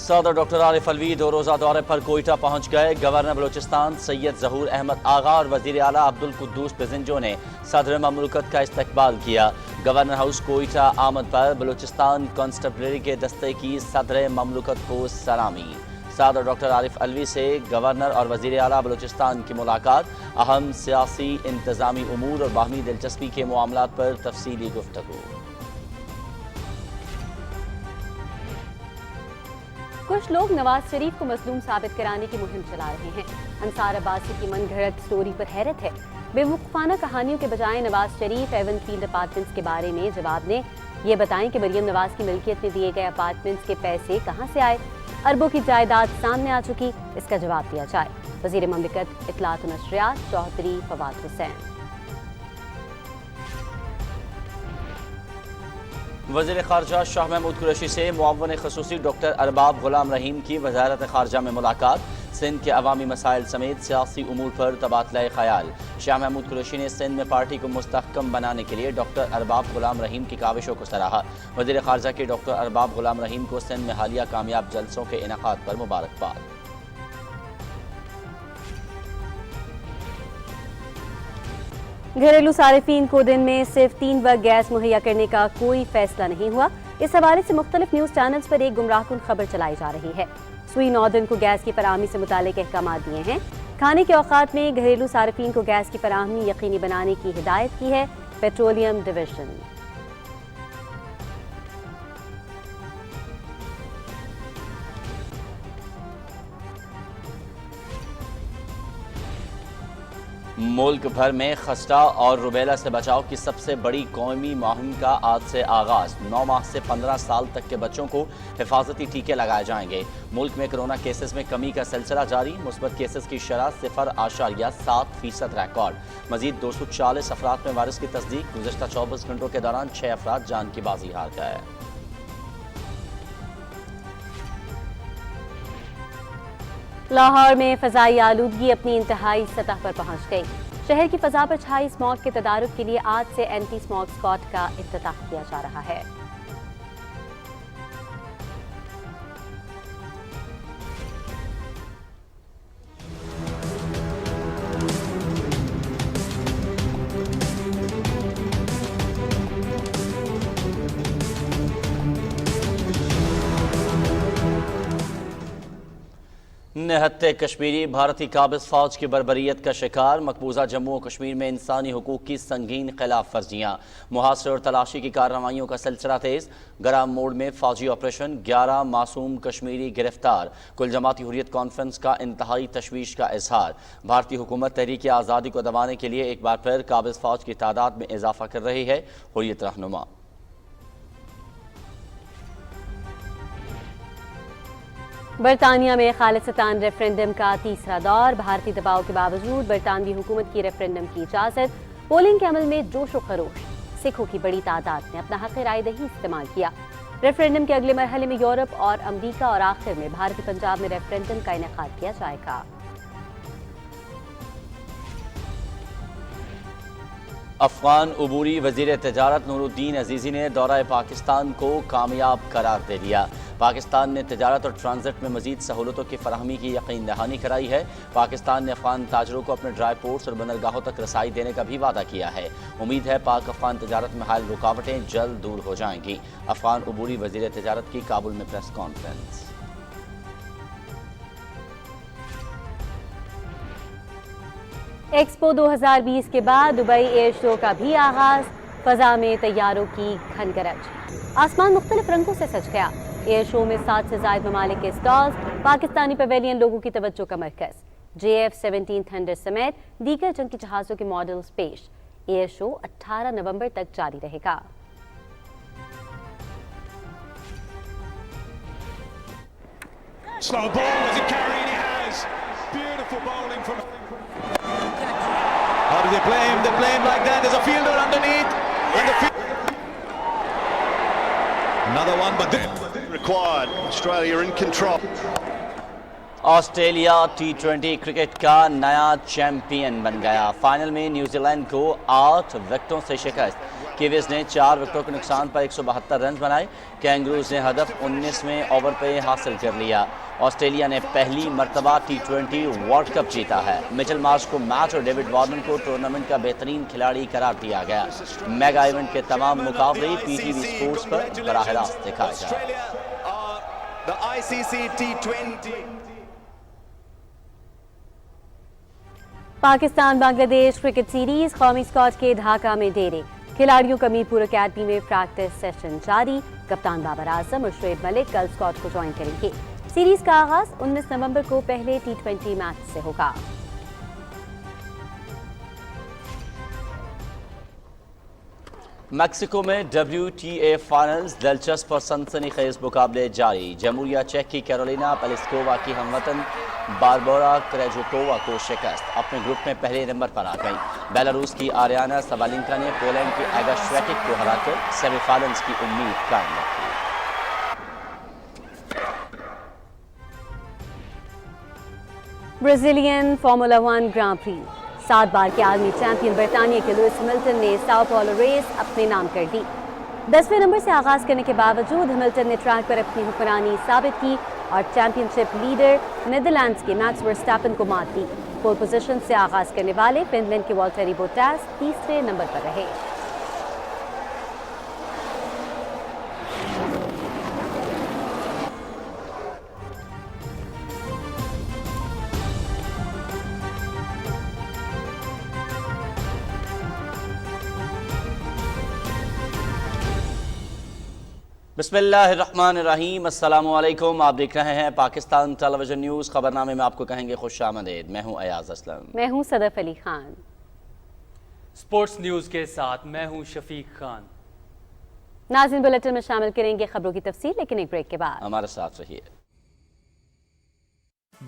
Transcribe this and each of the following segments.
صدر ڈاکٹر عارف الوی 2 روزہ دورے پر کوئٹہ پہنچ گئے۔ گورنر بلوچستان سید ظہور احمد آغا اور وزیر اعلیٰ عبدالقدوس بزنجو نے صدر مملکت کا استقبال کیا۔ گورنر ہاؤس کوئٹہ آمد پر بلوچستان کانسٹیبلری کے دستے کی صدر مملکت کو سلامی۔ صدر ڈاکٹر عارف الوی سے گورنر اور وزیر اعلیٰ بلوچستان کی ملاقات، اہم سیاسی انتظامی امور اور باہمی دلچسپی کے معاملات پر تفصیلی گفتگو۔ کچھ لوگ نواز شریف کو مظلوم ثابت کرانے کی مہم چلا رہے ہیں۔ انصار عباسی کی من گھڑت سٹوری پر حیرت ہے۔ بے وقوفانہ کہانیوں کے بجائے Nawaz Sharif even field apartments کے بارے میں جواب دیں۔ یہ بتائیں کہ مریم نواز کی ملکیت میں دیے گئے اپارٹمنٹس کے پیسے کہاں سے آئے؟ اربوں کی جائیداد سامنے آ چکی، اس کا جواب دیا جائے۔ وزیر مملکت اطلاعات و نشریات چوہدری فواد حسین۔ وزیر خارجہ شاہ محمود قریشی سے معاون خصوصی ڈاکٹر ارباب غلام رحیم کی وزارت خارجہ میں ملاقات، سندھ کے عوامی مسائل سمیت سیاسی امور پر تبادلہ خیال۔ شاہ محمود قریشی نے سندھ میں پارٹی کو مستحکم بنانے کے لیے ڈاکٹر ارباب غلام رحیم کی کاوشوں کو سراہا۔ وزیر خارجہ کے ڈاکٹر ارباب غلام رحیم کو سندھ میں حالیہ کامیاب جلسوں کے انعقاد پر مبارکباد۔ گھریلو صارفین کو دن میں صرف 3 وقت گیس مہیا کرنے کا کوئی فیصلہ نہیں ہوا۔ اس حوالے سے مختلف نیوز چینلز پر ایک گمراہ کن خبر چلائی جا رہی ہے۔ سوئی ناردرن کو گیس کی فراہمی سے متعلق احکامات دیے ہیں۔ کھانے کے اوقات میں گھریلو صارفین کو گیس کی فراہمی یقینی بنانے کی ہدایت کی ہے۔ Petroleum division. ملک بھر میں خسرہ اور روبیلا سے بچاؤ کی سب سے بڑی قومی مہم کا آج سے آغاز۔ 9 ماہ سے 15 سال تک کے بچوں کو حفاظتی ٹیکے لگائے جائیں گے۔ ملک میں کرونا کیسز میں کمی کا سلسلہ جاری، مثبت کیسز کی شرح 0.7% ریکارڈ۔ مزید 240 افراد میں وائرس کی تصدیق۔ گزشتہ 24 گھنٹوں کے دوران 6 افراد جان کی بازی ہار گئے۔ لاہور میں فضائی آلودگی اپنی انتہائی سطح پر پہنچ گئی۔ شہر کی فضا پر چھائی اسماگ کے تدارک کے لیے آج سے اینٹی اسماگ اسکواڈ کا افتتاح کیا جا رہا ہے۔ نہتے کشمیری بھارتی قابض فوج کی بربریت کا شکار۔ مقبوضہ جموں و کشمیر میں انسانی حقوق کی سنگین خلاف ورزیاں، محاصرے اور تلاشی کی کارروائیوں کا سلسلہ تیز۔ گرام موڑ میں فوجی آپریشن، 11 معصوم کشمیری گرفتار۔ کل جماعتی حریت کانفرنس کا انتہائی تشویش کا اظہار۔ بھارتی حکومت تحریک آزادی کو دبانے کے لیے ایک بار پھر قابض فوج کی تعداد میں اضافہ کر رہی ہے۔ حریت رہنما برطانیہ میں خالصتان ریفرینڈم کا تیسرا دور۔ بھارتی دباؤ کے باوجود برطانوی حکومت کی ریفرینڈم کی اجازت۔ پولنگ کے عمل میں جوش و خروش۔ سکھوں کی بڑی تعداد نے اپنا حق رائے دہی استعمال کیا۔ ریفرینڈم کے اگلے مرحلے میں یورپ اور امریکہ اور آخر میں بھارتی پنجاب میں ریفرینڈم کا انعقاد کیا جائے گا۔ افغان عبوری وزیر تجارت نور الدین عزیزی نے دورہ پاکستان کو کامیاب قرار دے دیا۔ پاکستان نے تجارت اور ٹرانزٹ میں مزید سہولتوں کی فراہمی کی یقین دہانی کرائی ہے۔ پاکستان نے افغان تاجروں کو اپنے ڈرائی پورٹس اور بندرگاہوں تک رسائی دینے کا بھی وعدہ کیا ہے۔ امید ہے پاک افغان تجارت میں حائل رکاوٹیں جلد دور ہو جائیں گی۔ افغان عبوری وزیر تجارت کی کابل میں پریس کانفرنس۔ ایکسپو 2020 کے بعد دبئی ایئر شو کا بھی آغاز۔ فضا میں طیاروں کی گھن گرج، آسمان مختلف رنگوں سے سج گیا۔ ایئر شو میں 7 سے زائد ممالک کے اسٹالز، پاکستانی پیویلین لوگوں کی توجہ کا مرکز۔ JF-17 تھنڈر سمیت دیگر جنگی جہازوں کے ماڈلز پیش۔ ایئر شو 18 نومبر تک جاری رہے گا۔ Slow ball as it carried, he has beautiful bowling from. How do they play him? They play him like that. There's a fielder underneath. And the another one, but this required. Australia in control. Australia T20 cricket کا نیا champion بن گیا۔ Final میں New Zealand کو 8 وکٹوں سے شکست۔ Kiwis نے 4 وکٹوں کے نقصان پر 172 رنز بنائے۔ کینگروز نے ہدف 19ویں اوور پہ حاصل کر لیا۔ آسٹریلیا نے پہلی مرتبہ ٹی20 ورلڈ کپ جیتا ہے۔ مچل مارش کو میچ اور ڈیوڈ وارنر کو ٹورنامنٹ کا بہترین کھلاڑی قرار دیا گیا۔ میگا ایونٹ کے تمام مقابلے پی ٹی وی سپورٹس پر براہ راست دکھائے جائیں۔ The ICC T20 پاکستان بنگلہ دیش کرکٹ سیریز قومی اسکواڈ کے ڈھاکہ میں ڈیرے، کھلاڑیوں کا میرپور اکیڈمی میں پریکٹس سیشن جاری۔ کپتان بابر اعظم اور شعیب ملک کل اسکواڈ کو جوائن کریں گے۔ سیریز کا آغاز 19 نومبر کو پہلے ٹی20 میچ سے ہوگا۔ میکسیکو میں WTA فائنلز دلچسپ اور سنسنی خیز مقابلے جاری۔ جمہوریہ چیک کی کیرولینا پلیسکووا کی ہموطن باربورا کریجوکووا کو شکست، اپنے گروپ میں پہلے نمبر پر آ گئی۔ بیلاروس کی آریانا سابالینکا نے پولینڈ کی ایگا شویٹک کو ہرا کر سیمی فائنلز کی امید قائم رکھی۔ برازیلین فارمولا 1 گراں پری، 7 بار کے عالمی چیمپئن برطانیہ کے لوئس ہیملٹن نے ساؤ پاولو ریس اپنے نام کر دی۔ 10ویں نمبر سے آغاز کرنے کے باوجود ہیملٹن نے ٹریک پر اپنی حکمرانی ثابت کی اور چیمپئن شپ لیڈر نیدرلینڈز کے میکس ورسٹیپن کو مات دی۔ پول پوزیشن سے آغاز کرنے والے فن لینڈ کے والٹری بوٹاس 3رے نمبر پر رہے۔ بسم اللہ الرحمن الرحیم، السلام علیکم۔ آپ دیکھ رہے ہیں پاکستان ٹیلی ویژن نیوز۔ خبرنامے میں آپ کو کہیں گے خوش آمدید۔ میں ہوں ایاز اسلم۔ میں ہوں صدف علی خان۔ سپورٹس نیوز کے ساتھ میں ہوں شفیق خان۔ ناظرین، بلیٹن میں شامل کریں گے خبروں کی تفصیل، لیکن ایک بریک کے بعد۔ ہمارے ساتھ رہیے۔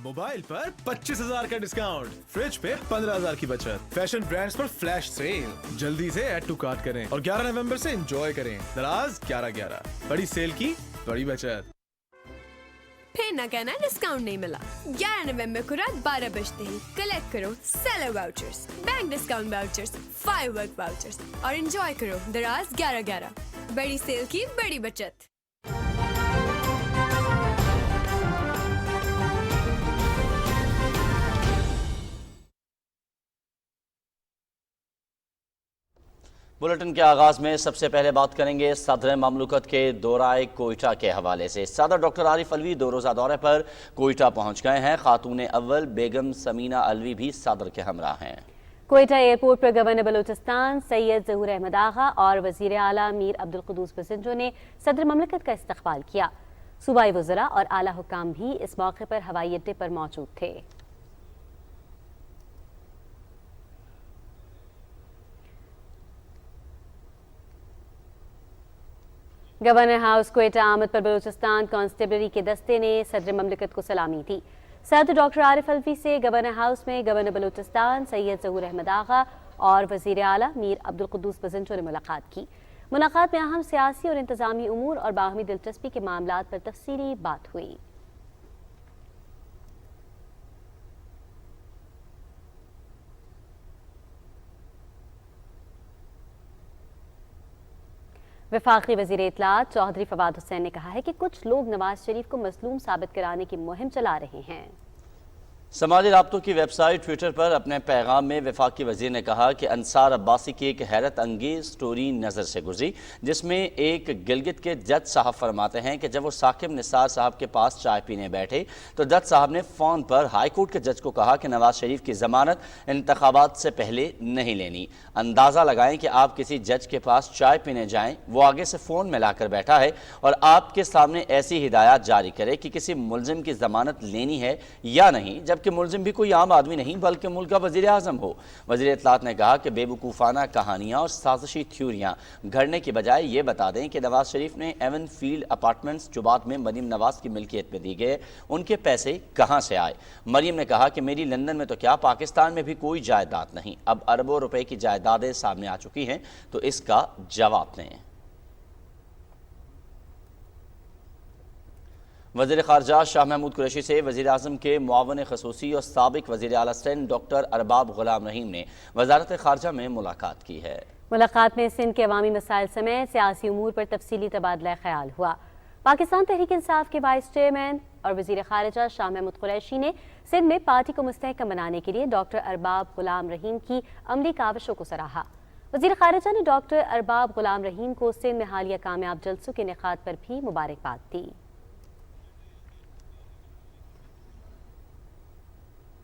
موبائل پر 25,000 کا ڈسکاؤنٹ، فریج پہ 15,000 کی بچت، فیشن برانڈز پر فلیش سیل۔ جلدی سے ایڈ ٹو کارٹ کریں اور 11 نومبر سے انجوائے کریں۔ دراز 11/11، بڑی سیل کی بڑی بچت۔ پھر نہ کہنا ڈسکاؤنٹ نہیں ملا۔ 11 نومبر کو رات 12 بجتے ہی کلیکٹ کرو seller vouchers, bank discount vouchers, fire work vouchers اور انجوائے کرو دراز 11/11، بڑی سیل کی بڑی بچت۔ بلیٹن کے آغاز میں سب سے پہلے بات کریں گے صدر مملکت کے دورہ کوئٹہ کے حوالے سے۔ صدر ڈاکٹر عارف علوی 2 روزہ دورے پر کوئٹہ پہنچ گئے ہیں۔ خاتون اول بیگم سمینہ علوی بھی صدر کے ہمراہ ہیں۔ کوئٹہ ایئرپورٹ پر گورنر بلوچستان سید ظہور احمد آغا اور وزیر اعلیٰ میر عبدالقدوس بزنجو نے صدر مملکت کا استقبال کیا۔ صوبائی وزراء اور اعلیٰ حکام بھی اس موقع پر ہوائی اڈے پر موجود تھے۔ گورنر ہاؤس کوئٹہ آمد پر بلوچستان کانسٹیبلری کے دستے نے صدر مملکت کو سلامی دی۔ صدر ڈاکٹر عارف علوی سے گورنر ہاؤس میں گورنر بلوچستان سید ظہور احمد آغا اور وزیر اعلیٰ میر عبدالقدوس بزنجو نے ملاقات کی۔ ملاقات میں اہم سیاسی اور انتظامی امور اور باہمی دلچسپی کے معاملات پر تفصیلی بات ہوئی۔ وفاقی وزیر اطلاعات چودھری فواد حسین نے کہا ہے کہ کچھ لوگ نواز شریف کو مظلوم ثابت کرانے کی مہم چلا رہے ہیں۔ سماجی رابطوں کی ویب سائٹ ٹویٹر پر اپنے پیغام میں وفاقی وزیر نے کہا کہ انصار عباسی کی ایک حیرت انگیز سٹوری نظر سے گزری، جس میں ایک گلگت کے جج صاحب فرماتے ہیں کہ جب وہ ثاقب نثار صاحب کے پاس چائے پینے بیٹھے تو جج صاحب نے فون پر ہائی کورٹ کے جج کو کہا کہ نواز شریف کی ضمانت انتخابات سے پہلے نہیں لینی۔ اندازہ لگائیں کہ آپ کسی جج کے پاس چائے پینے جائیں، وہ آگے سے فون میں لا کر بیٹھا ہے اور آپ کے سامنے ایسی ہدایات جاری کرے کہ کسی ملزم کی ضمانت لینی ہے یا نہیں، جبکہ ملزم بھی کوئی عام آدمی نہیں بلکہ ملک کا وزیر اعظم ہو۔ وزیر اطلاعات نے کہا کہ بے وقوفانہ کہانیاں اور سازشی تھیوریاں گھڑنے کی بجائے یہ بتا دیں کہ نواز شریف نے ایون فیلڈ اپارٹمنٹس جو بعد میں مریم نواز کی ملکیت میں دی گئے، ان کے پیسے کہاں سے آئے۔ مریم نے کہا کہ میری لندن میں تو کیا، پاکستان میں بھی کوئی جائیداد نہیں، اب اربوں روپے کی جائیدادیں سامنے آ چکی ہیں تو اس کا جواب دیں۔ وزیر خارجہ شاہ محمود قریشی سے وزیر اعظم کے معاون خصوصی اور سابق وزیر اعلیٰ سندھ ڈاکٹر ارباب غلام رحیم نے وزارت خارجہ میں ملاقات کی ہے۔ मुलाकात में सिंध के अवामी मसाइल समेत सियासी उमूर पर तफसीली तबादला ख्याल हुआ। पाकिस्तान तहरीक इंसाफ के वाइस चेयरमैन और वज़ीर ख़ारिजा शाह महमूद कुरैशी ने सिंध में पार्टी को मुस्तहकम बनाने के लिए डॉक्टर अरबाब गुलाम रहीम की अमली काविशों को सराहा। वज़ीर ख़ारिजा ने डॉक्टर अरबाब गुलाम रहीम को सिंध में हालिया कामयाब जलसों के इनेकाद पर भी मुबारकबाद दी।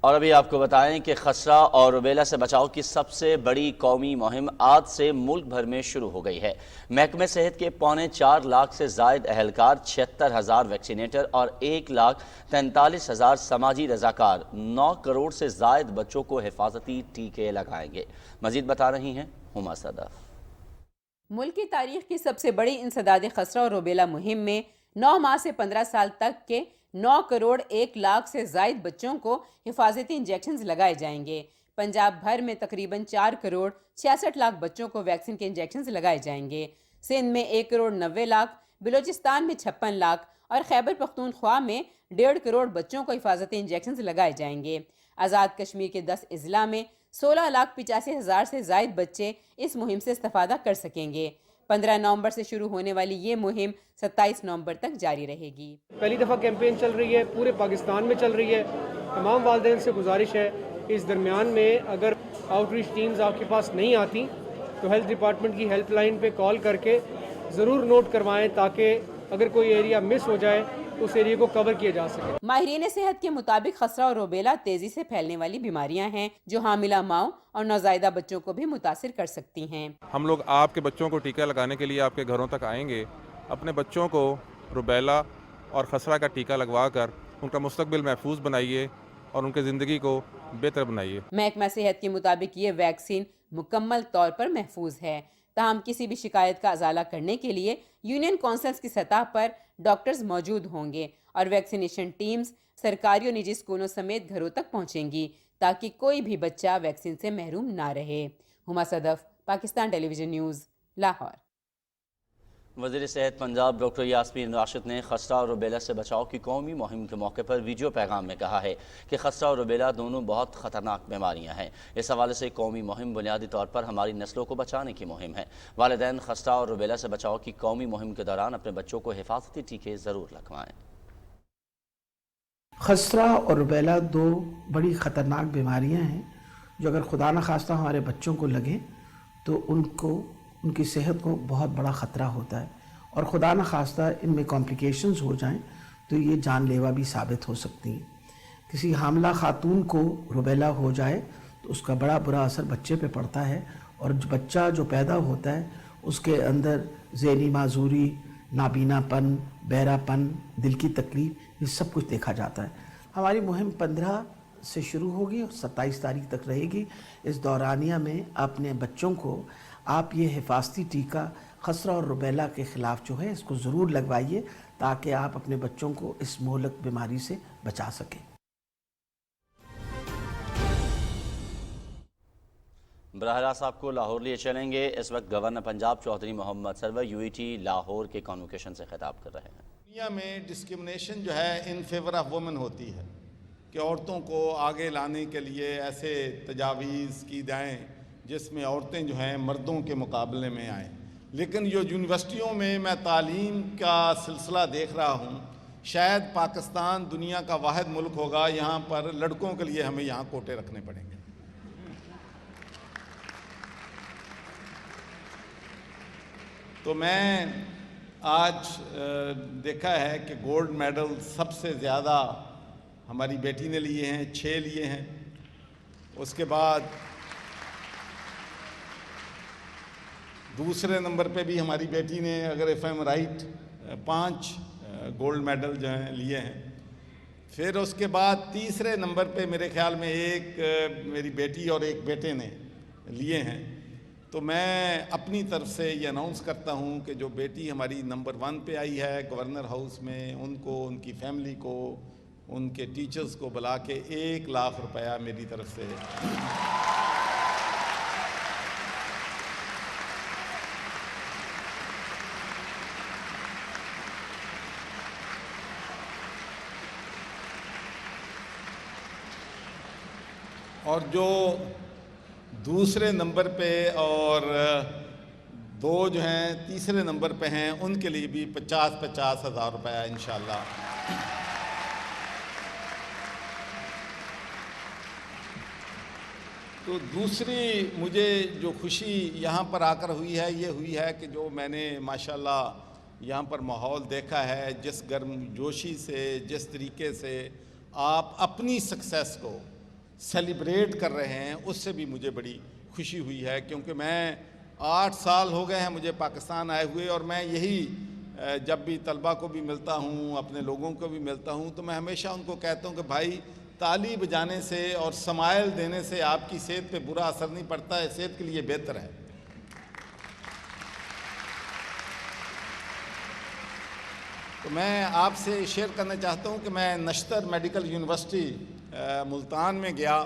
और अभी आपको बताएं कि खसरा और रुबेला से बचाव की सबसे बड़ी कौमी मुहिम आज से मुल्क भर में शुरू हो गई है। महकमे सेहत के 4.25 लाख से जायद अहलकार, 76,000 वैक्सीनेटर और 1,43,000 समाजी रजाकार 9 करोड़ से जायद बच्चों को हिफाजती टीके लगाएंगे। मजीद बता रही हैं हुमा सदफ। मुल्क की तारीख की सबसे बड़ी इंसदाद खसरा और रुबेला मुहिम में 9 माह से 15 साल तक के 9 करोड़ 1 लाख से जायद बच्चों को हिफाजती इंजेक्शन लगाए जाएंगे। पंजाब भर में तकरीबन 4 करोड़ 66 लाख बच्चों को वैक्सीन के इंजेक्शन लगाए जाएंगे। सिंध में 1 करोड़ 90 लाख, बलूचिस्तान में 56 लाख और खैबर पख्तूनख्वा में 1.5 करोड़ बच्चों को हिफाजती इंजेक्शन लगाए जाएंगे। आज़ाद कश्मीर के 10 अजला में 16,85,000 से जायद बच्चे इस मुहिम से इस्तेफादा कर सकेंगे। 15 नवंबर से शुरू होने वाली ये मुहिम 27 नवंबर तक जारी रहेगी। पहली दफ़ा कैंपेन चल रही है, पूरे पाकिस्तान में चल रही है। तमाम वालिदैन से गुजारिश है इस दरमियान में अगर आउटरीच टीम्स आपके पास नहीं आती तो हेल्थ डिपार्टमेंट की हेल्पलाइन पे कॉल करके ज़रूर नोट करवाएं ताकि अगर कोई एरिया मिस हो जाए उस एरिया को कवर किया जा सके। माहिरीन सेहत के मुताबिक खसरा और रुबेला तेजी से फैलने वाली बीमारियां हैं जो हामिला माओ और नौज़ायदा बच्चों को भी मुतासिर कर सकती हैं। हम लोग आपके बच्चों को टीका लगाने के लिए आपके घरों तक आएंगे। अपने बच्चों को रुबेला और खसरा का टीका लगवा कर उनका मुस्तकबिल महफूज बनाइए और उनकी ज़िंदगी को बेहतर बनाइए। महकमा सेहत के मुताबिक ये वैक्सीन मुकम्मल तौर पर महफूज है। ताहम किसी भी शिकायत का अजाला करने के लिए यूनियन काउंसिल्स की सतह पर डॉक्टर्स मौजूद होंगे और वैक्सीनेशन टीम्स सरकारी और निजी स्कूलों समेत घरों तक पहुंचेंगी ताकि कोई भी बच्चा वैक्सीन से महरूम ना रहे। Huma Sadaf, Pakistan television news, Lahore. वज़ीर सेहत पंजाब डॉक्टर यास्मीन राशिद ने खसरा और रुबेला से बचाव की कौमी मुहिम के मौके पर वीडियो पैगाम में कहा है कि खसरा और रुबेला दोनों बहुत ख़तरनाक बीमारियां हैं। इस हवाले से कौमी मुहिम बुनियादी तौर पर हमारी नस्लों को बचाने की मुहिम है। वालिदैन खसरा और रुबेला से बचाव की कौमी मुहिम के दौरान अपने बच्चों को हिफाजती टीके ज़रूर लगवाएँ। खसरा और रुबेला 2 बड़ी ख़तरनाक बीमारियां हैं जो अगर खुदा न खास्ता हमारे बच्चों को लगे तो उनकी सेहत को बहुत बड़ा ख़तरा होता है और खुदा न खास्ता इनमें कॉम्प्लिकेशंस हो जाएं तो ये जानलेवा भी साबित हो सकती हैं। किसी हामला खातून को रुबेला हो जाए तो उसका बड़ा बुरा असर बच्चे पे पड़ता है और बच्चा जो पैदा होता है उसके अंदर ज़हनी माजूरी, नाबीनापन, बहरापन, दिल की तकलीफ, ये सब कुछ देखा जाता है। हमारी मुहिम 15 से शुरू होगी और 27 तारीख तक रहेगी। इस दौरानिया में अपने बच्चों को आप ये हिफाजती टीका खसरा और रुबेला के ख़िलाफ़ जो है इसको ज़रूर लगवाइए ताकि आप अपने बच्चों को इस मोहलक बीमारी से बचा सकें। बराह रास्त आपको लाहौर लिए चलेंगे। इस वक्त गवर्नर पंजाब चौधरी मोहम्मद सरवर यूईटी लाहौर के कॉन्वोकेशन से खिताब कर रहे हैं। दुनिया में डिस्क्रिमिनेशन जो है इन फेवर ऑफ वुमेन होती है कि औरतों को आगे लाने के लिए ऐसे तजावीज़ की जाएँ जिसमें औरतें जो हैं मर्दों के मुकाबले में आएँ। लेकिन जो यूनिवर्सिटियों में मैं तालीम का सिलसिला देख रहा हूँ, शायद पाकिस्तान दुनिया का वाहिद मुल्क होगा यहाँ पर लड़कों के लिए हमें यहाँ कोटे रखने पड़ेंगे। तो मैं आज देखा है कि गोल्ड मेडल सबसे ज़्यादा हमारी बेटी ने लिए हैं, 6 लिए हैं। उसके बाद दूसरे नंबर पे भी हमारी बेटी ने, अगर if I am right, 5 gold medal जो हैं लिए हैं। फिर उसके बाद तीसरे नंबर पे मेरे ख्याल में एक मेरी बेटी और एक बेटे ने लिए हैं। तो मैं अपनी तरफ से ये अनाउंस करता हूँ कि जो बेटी हमारी नंबर 1 पे आई है गवर्नर हाउस में, उनको, उनकी फैमिली को, उनके टीचर्स को बुला के 1 लाख रुपया मेरी तरफ से और जो दूसरे नंबर पे और 2 जो हैं तीसरे नंबर पे हैं, उनके लिए भी 50-50 हज़ार रुपया इंशाल्लाह। तो दूसरी मुझे जो खुशी यहाँ पर आकर हुई है, ये हुई है कि जो मैंने माशाल्लाह यहाँ पर माहौल देखा है, जिस गर्मजोशी से, जिस तरीके से आप अपनी सक्सेस को सेलिब्रेट कर रहे हैं, उससे भी मुझे बड़ी खुशी हुई है। क्योंकि मैं 8 साल हो गए हैं मुझे पाकिस्तान आए हुए, और मैं यही जब भी तलबा को भी मिलता हूँ, अपने लोगों को भी मिलता हूँ, तो मैं हमेशा उनको कहता हूँ कि भाई ताली बजाने से और समाइल देने से आपकी सेहत पे बुरा असर नहीं पड़ता है, सेहत के लिए बेहतर है। तो मैं आपसे शेयर करना चाहता हूँ कि मैं नश्तर मेडिकल यूनिवर्सिटी मुल्तान में गया,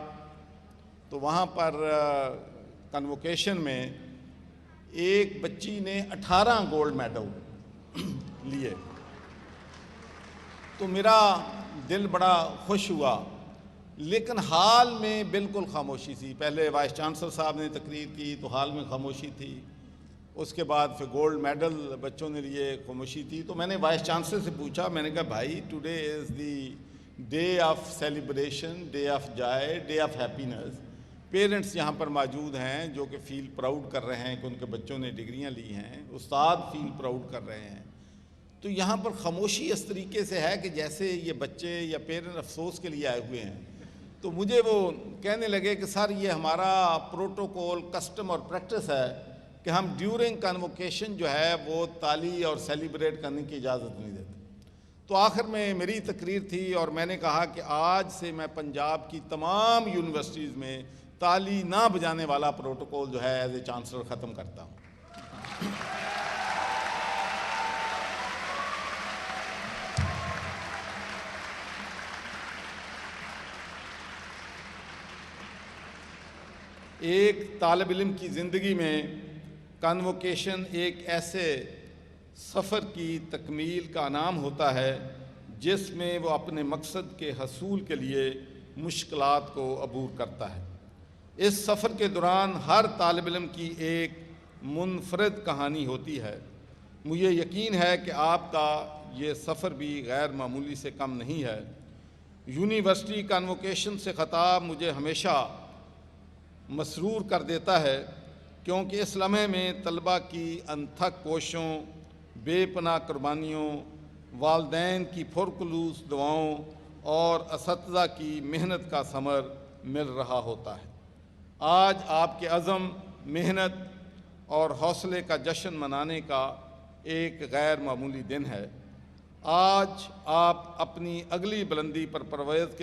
तो वहाँ पर कन्वोकेशन में एक बच्ची ने 18 गोल्ड मेडल लिए, तो मेरा दिल बड़ा खुश हुआ। लेकिन हाल में बिल्कुल खामोशी थी। पहले वाइस चांसलर साहब ने तकरीर की तो हाल में खामोशी थी, उसके बाद फिर गोल्ड मेडल बच्चों ने लिए, खामोशी थी। तो मैंने वाइस चांसलर से पूछा, मैंने कहा भाई today is the day of celebration, day of Joy, day of happiness. Parents यहाँ पर मौजूद हैं जो कि फील प्राउड कर रहे हैं कि उनके बच्चों ने डिग्रियाँ ली हैं, उस्ताद फील प्राउड कर रहे हैं। तो यहाँ पर खामोशी इस तरीके से है कि जैसे ये बच्चे या पेरेंट अफसोस के लिए आए हुए हैं। तो मुझे वो कहने लगे कि सर ये हमारा प्रोटोकॉल, कस्टम और प्रैक्टिस है कि हम ड्यूरिंग कन्वोकेशन जो है वो ताली और सेलिब्रेट करने की इजाज़त नहीं देते। तो आखिर में मेरी तकरीर थी और मैंने कहा कि आज से मैं पंजाब की तमाम यूनिवर्सिटीज़ में ताली ना बजाने वाला प्रोटोकॉल जो है एज ए चांसलर ख़त्म करता हूँ। एक तालिब इल्म की ज़िंदगी में कन्वोकेशन एक ऐसे सफ़र की तकमील का नाम होता है जिसमें वो अपने मकसद के हसूल के लिए मुश्किलात को अबूर करता है। इस सफ़र के दौरान हर तालिब इल्म की एक मुनफरद कहानी होती है। मुझे यकीन है कि आपका ये सफ़र भी गैर मामूली से कम नहीं है। यूनिवर्सिटी कन्वोकेशन से ख़िताब मुझे हमेशा मसरूर कर देता है, क्योंकि इस लम्हे में तलबा की अनथक कोशिशों, बेपनाह कुर्बानियों, वालदैन की पुरखलूस दुआओं और असतिज़ा की मेहनत का समर मिल रहा होता है। आज आपके अज़म, मेहनत और हौसले का जश्न मनाने का एक गैर मामूली दिन है। आज आप अपनी अगली बुलंदी पर परवाज़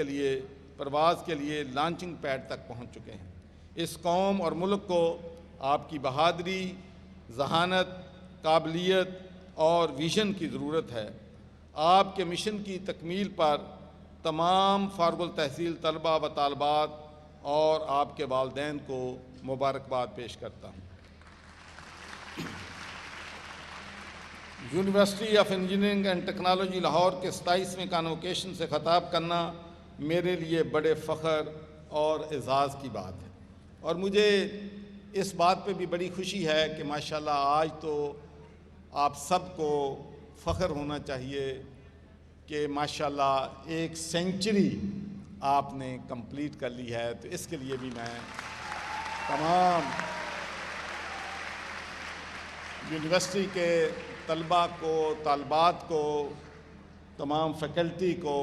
के लिए लॉन्चिंग पैड तक पहुंच चुके हैं। इस कौम और मुल्क को आपकी बहादुरी, ज़हानत, काबिलियत और विज़न की ज़रूरत है। आपके मिशन की तकमील पर तमाम फारगुल तहसील तलबा व तालबात और आपके वालदैन को मुबारकबाद पेश करता हूँ। University of engineering and technology Lahore के 27वें कन्वोकेशन से ख़िताब करना मेरे लिए बड़े फ़ख्र और एज़ाज़ की बात है। और मुझे इस बात पे भी बड़ी खुशी है कि माशाल्लाह आज तो आप सबको फ़ख्र होना चाहिए कि माशाल्लाह 1 सेंचुरी आपने कंप्लीट कर ली है। तो इसके लिए भी मैं तमाम यूनिवर्सिटी के तलबा को, तालबात को, तमाम फैकल्टी को,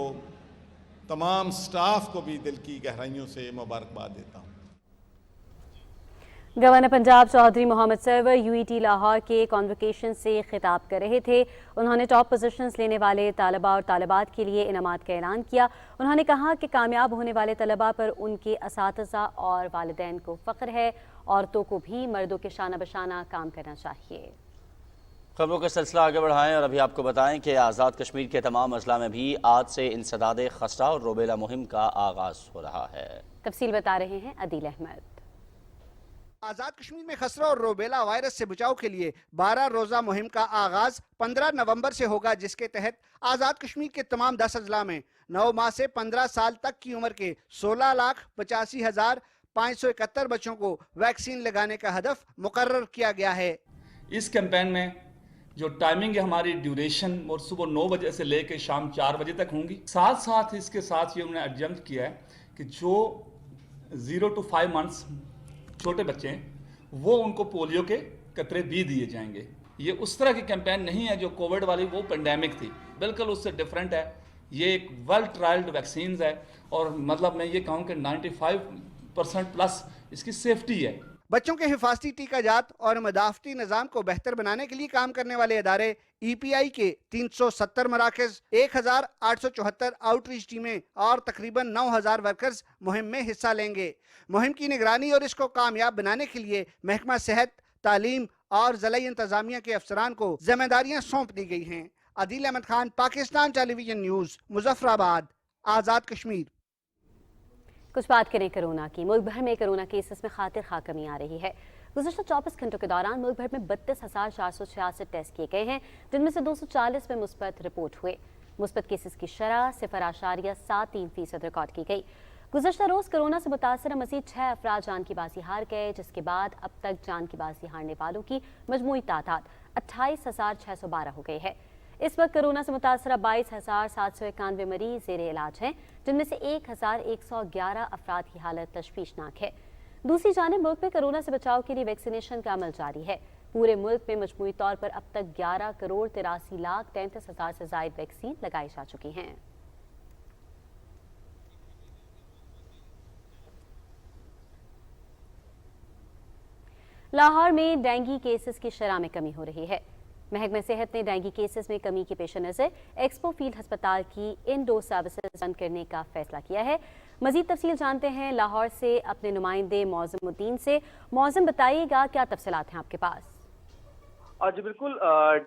तमाम स्टाफ को भी दिल की गहराइयों से मुबारकबाद देता हूँ। गवर्नर पंजाब चौधरी मोहम्मद सरवर यूईटी लाहौर के कॉन्वोकेशन से खिताब कर रहे थे। उन्होंने टॉप पोजीशंस लेने वाले तालबा और तालिबात के लिए इनामात का ऐलान किया। उन्होंने कहा कि कामयाब होने वाले तलबा पर उनके असातिज़ा और वालिदैन को फ़ख्र है। औरतों को भी मर्दों के शाना बशाना काम करना चाहिए। खबरों का सिलसिला आगे बढ़ाएं और अभी आपको बताएं कि आज़ाद कश्मीर के तमाम अजला में भी आज से इंसदाद खसरा और रूबेला मुहिम का आगाज़ हो रहा है। तफसील बता रहे हैं अदील अहमद। आज़ाद कश्मीर में खसरा और रूबेला वायरस से बचाव के लिए 12 रोज़ा मुहिम का आगाज 15 नवंबर से होगा, जिसके तहत आज़ाद कश्मीर के तमाम 10 अजला में 9 माह से 15 साल तक की उम्र के 16,85,000 571 बच्चों को वैक्सीन लगाने का हदफ मुकर्रर किया गया है। इस कैंपेन में जो टाइमिंग है हमारी ड्यूरेशन वो सुबह 9 बजे से लेकर शाम 4 बजे तक होंगी। साथ साथ इसके साथ ये उन्होंने एडजम्प्ट किया है कि जो 0 to 5 मंथ्स छोटे बच्चे हैं वो उनको पोलियो के कतरे भी दिए जाएंगे। ये उस तरह की कैंपेन नहीं है जो कोविड वाली वो पेंडेमिक थी, बिल्कुल उससे डिफरेंट है। ये एक वेल ट्रायल्ड वैक्सीन है और मतलब मैं ये कहूँ कि 95% प्लस इसकी सेफ्टी है। बच्चों के हिफाजती टीकाजात और मदाफती निज़ाम को बेहतर बनाने के लिए काम करने वाले इदारे EPI के 370 मराकज़, 1874 आउटरीच टीमें और तकरीबन 9000 वर्कर्स मुहिम में हिस्सा लेंगे। मुहिम की निगरानी और इसको कामयाब बनाने के लिए महकमा सेहत, तालीम और ज़िला इंतज़ामिया के अफसरान को जिम्मेदारियां सौंप दी गई हैं। Adil Ahmad Khan, Pakistan television news, Muzaffarabad, Azad Kashmir. कुछ बात करें कोरोना की। मुल्क भर में कोरोना केसेस में खातिर खा कमी आ रही है। गुज़श्ता 24 घंटों के दौरान मुल्क भर में 32,466 टेस्ट किए गए हैं, जिनमें से 240 में मुस्बत रिपोर्ट हुए। मुस्बत केसेस की शरह 0.73% रिकॉर्ड की गई। गुज़श्ता रोज़ कोरोना से मुतासर मज़ीद 6 अफराद जान की बाजी हार गए, जिसके बाद अब तक जान की बाजी हारने वालों की मजमूई तादाद 28,612 हो गई है। इस वक्त कोरोना से मुतासर 22,791 मरीज ज़ेरे इलाज हैं, जिनमें से 1,111 अफराद की हालत तशवीशनाक है। दूसरी जानिब मुल्क में कोरोना से बचाव के लिए वैक्सीनेशन का अमल जारी है। पूरे मुल्क में मजमूई तौर पर अब तक 11,83,33,000 से ज़ायद वैक्सीन लगाई जा चुकी हैं। लाहौर में डेंगू केसेस की शरह में कमी हो रही है। महकमा सेहत ने डेंगू केसेस में कमी के पेश नज़र एक्सपो फील्ड अस्पताल की इंडोर सर्विसेज बंद करने का फैसला किया है। मजीद तफसील जानते हैं लाहौर से अपने नुमाइंदे मौज़मुद्दीन से। मौज़म, बताइएगा क्या तफसीलात हैं आपके पास? जी बिल्कुल,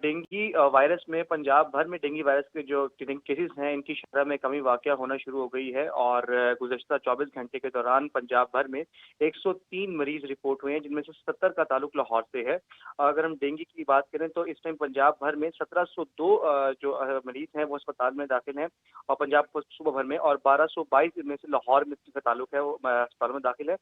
डेंगू वायरस में पंजाब भर में डेंगू वायरस के जो केसेस हैं इनकी शरह में कमी वाक़या होना शुरू हो गई है और गुज़श्ता 24 घंटे के दौरान पंजाब भर में 103 मरीज रिपोर्ट हुए हैं, जिनमें से 70 का ताल्लुक लाहौर से है। अगर हम डेंगू की बात करें तो इस टाइम पंजाब भर में 1702 जो मरीज हैं वो अस्पताल में दाखिल हैं और पंजाब सूबे भर में, और 1222 इनमें से लाहौर में का ताल्लुक है वो अस्पताल में दाखिल है।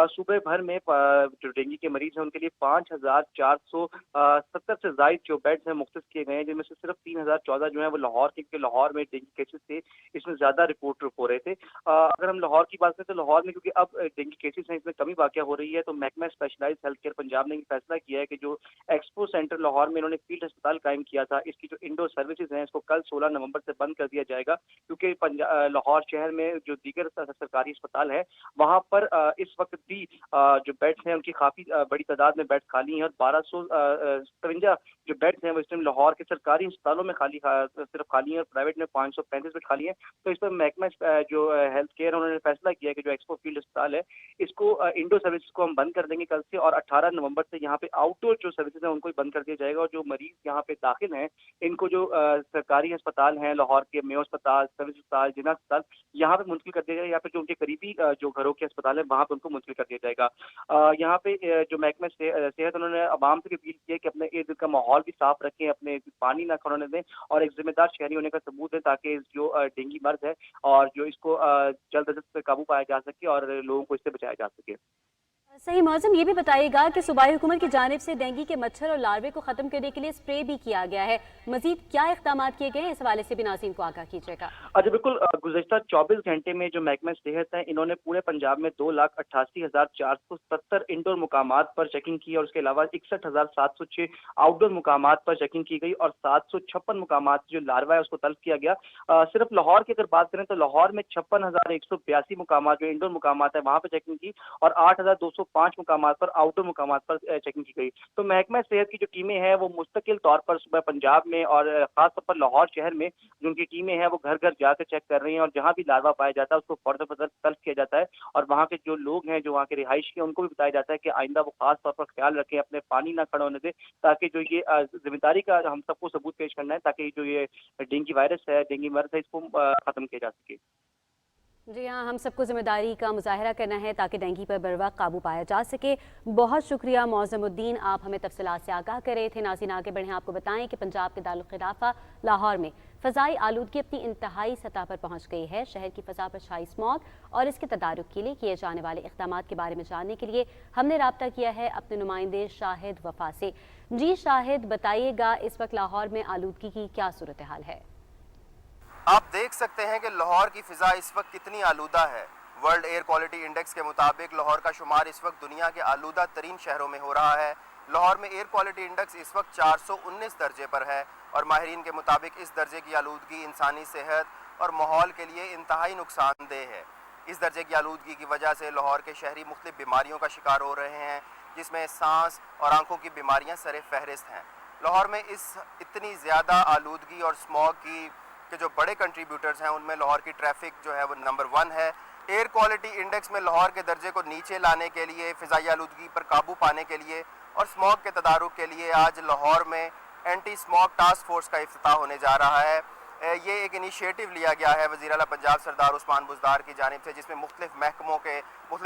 सूबे भर में जो डेंगू के मरीज हैं उनके लिए 5,470 से ज़ायद जो बेड्स हैं मुख्तस किए गए हैं, जिनमें से सिर्फ 3,014 जो है वो लाहौर के, क्योंकि लाहौर में डेंगू केसेस थे, इसमें ज़्यादा रिपोर्ट हो रहे थे। अगर हम लाहौर की बात करें तो लाहौर में क्योंकि अब डेंगू केसेस हैं इसमें कमी वाक़या हो रही है, तो महकमा स्पेशलाइज्ड हेल्थ केयर पंजाब ने फैसला किया है कि जो एक्सपो सेंटर लाहौर में इन्होंने फील्ड अस्पताल कायम किया था, इसकी जो इंडोर सर्विसेज हैं इसको कल 16 नवंबर से बंद कर दिया जाएगा, क्योंकि लाहौर शहर में जो दीगर सरकारी अस्पताल है वहाँ पर इस वक्त भी जो बेड्स हैं उनकी काफ़ी बड़ी तादाद में बेड्स खाली हैं और 1253 जो बेड्स हैं वो इस टाइम लाहौर के सरकारी अस्पतालों में सिर्फ खाली हैं और प्राइवेट में 535 बेड खाली हैं। तो इस पर महकमा जो हेल्थ केयर उन्होंने फैसला किया कि जो एक्सपो फील्ड अस्पताल है इसको इंडोर सर्विस को हम बंद कर देंगे कल से, और 18 नवंबर से यहाँ पे आउटडोर जो सर्विसेज हैं उनको बंद कर दिया जाएगा, और जो मरीज यहाँ पे दाखिल हैं इनको जो सरकारी अस्पताल हैं लाहौर के मेयो अस्पताल, सर्विस अस्पताल, जिना अस्पताल, यहाँ पे मुंतकिल कर दिया जाएगा, या फिर जो उनके करीबी जो घरों के अस्पताल है वहाँ पे उनको मुंतकिल कर दिया जाएगा। यहाँ पे जो महकमा सेहत उन्होंने आवाम से अपील की है कि अपने इर्द गिर्द का माहौल भी साफ रखें, अपने पानी ना खोने दें और एक जिम्मेदार शहरी होने का सबूत दें, ताकि जो डेंगू मर्ज है और जो इसको जल्द अज जल्द काबू पाया जा सके और लोगों को इससे बचाया जा सके। सही। मौज़म, ये भी बताइएगा कि सूबाई हुकूमत की जानिब से डेंगू के मच्छर और लार्वे को ख़त्म करने के लिए स्प्रे भी किया गया है, मजीद क्या इक़दाम किए गए हैं, इस हवाले से भी नाज़रीन को आगाह कीजिएगा। अच्छा बिल्कुल, गुज़श्ता 24 घंटे में जो महकमा सेहत है इन्होंने पूरे पंजाब में 2,88,470 इंडोर मुकामात पर चेकिंग की और उसके अलावा 61,706 आउटडोर मुकामात पर चेकिंग की गई और 756 मुकामात जो लार्वा है उसको तल्फ किया गया। सिर्फ लाहौर की अगर बात करें तो लाहौर में 56,182 मुकामात जो इंडोर मुकामात है वहाँ पर चेकिंग की और 8,205 मुकामात पर आउटडोर मुकामात पर चेकिंग की गई। तो महकमा सेहत की जो टीमें हैं वो मुस्तकिल तौर पर सुबह पंजाब में और खास तौर पर लाहौर शहर में जो उनकी टीमें हैं वो घर घर जाकर चेक कर रही हैं और जहाँ भी लार्वा पाया जाता है उसको फौरन तल्फ किया जाता है, और वहाँ के जो लोग हैं जो वहाँ के रिहाइश के उनको भी बताया जाता है कि आइंदा वो खास तौर पर ख्याल रखें, अपने पानी ना खड़ा होने दें, ताकि जो ये जिम्मेदारी का हम सबको सबूत पेश करना है ताकि जो ये डेंगू वायरस है, डेंगू मर्ज है, इसको खत्म किया जा सके। जी हाँ, हम सबको जिम्मेदारी का मुजाहरा करना है ताकि डेंगू पर बरवक्त काबू पाया जा सके। बहुत शुक्रिया मौज़मुद्दीन, आप हमें तफसीलात से आगाह कर रहे थे। नाज़रीन आगे बढ़ें, आपको बताएं कि पंजाब के दारुल खिलाफा लाहौर में फ़ज़ाई आलूदगी अपनी इंतहाई सतह पर पहुँच गई है। शहर की फ़ज़ा पर छाई स्मॉग और इसके तदारुक के लिए किए जाने वाले इक़दामात के बारे में जानने के लिए हमने राब्ता किया है अपने नुमाइंदे शाहिद वफा से। जी शाहिद, बताइएगा इस वक्त लाहौर में आलूदगी की क्या सूरत हाल है? आप देख सकते हैं कि लाहौर की फ़िज़ा इस वक्त कितनी आलूदा है। वर्ल्ड एयर क्वालिटी इंडेक्स के मुताबिक लाहौर का शुमार इस वक्त दुनिया के आलूदा तरीन शहरों में हो रहा है। लाहौर में एयर क्वालिटी इंडेक्स इस वक्त 419 दर्जे पर है और माहिरीन के मुताबिक इस दर्जे की आलूदगी इंसानी सेहत और माहौल के लिए इंतहाई नुकसानदेह है। इस दर्जे की आलूदगी की वजह से लाहौर के शहरी मुख्तलिफ बीमारियों का शिकार हो रहे हैं, जिसमें सांस और आंखों की बीमारियां सरे फहरिस्त हैं। लाहौर में इस इतनी ज़्यादा आलूदगी और स्मॉग की के जो बड़े कंट्रीब्यूटर्स हैं उनमें लाहौर की ट्रैफिक जो है वो नंबर 1 है। एयर क्वालिटी इंडेक्स में लाहौर के दर्जे को नीचे लाने के लिए, फ़िज़ाई आलूदगी पर काबू पाने के लिए और स्मॉग के तदारुक के लिए आज लाहौर में एंटी स्मॉग टास्क फोर्स का इफ्तिताह होने जा रहा है। ये एक इनिशिएटिव लिया गया है वज़ीर आला पंजाब सरदार उस्मान बुज़दार की जानिब से, जिसमें मुख्तलिफ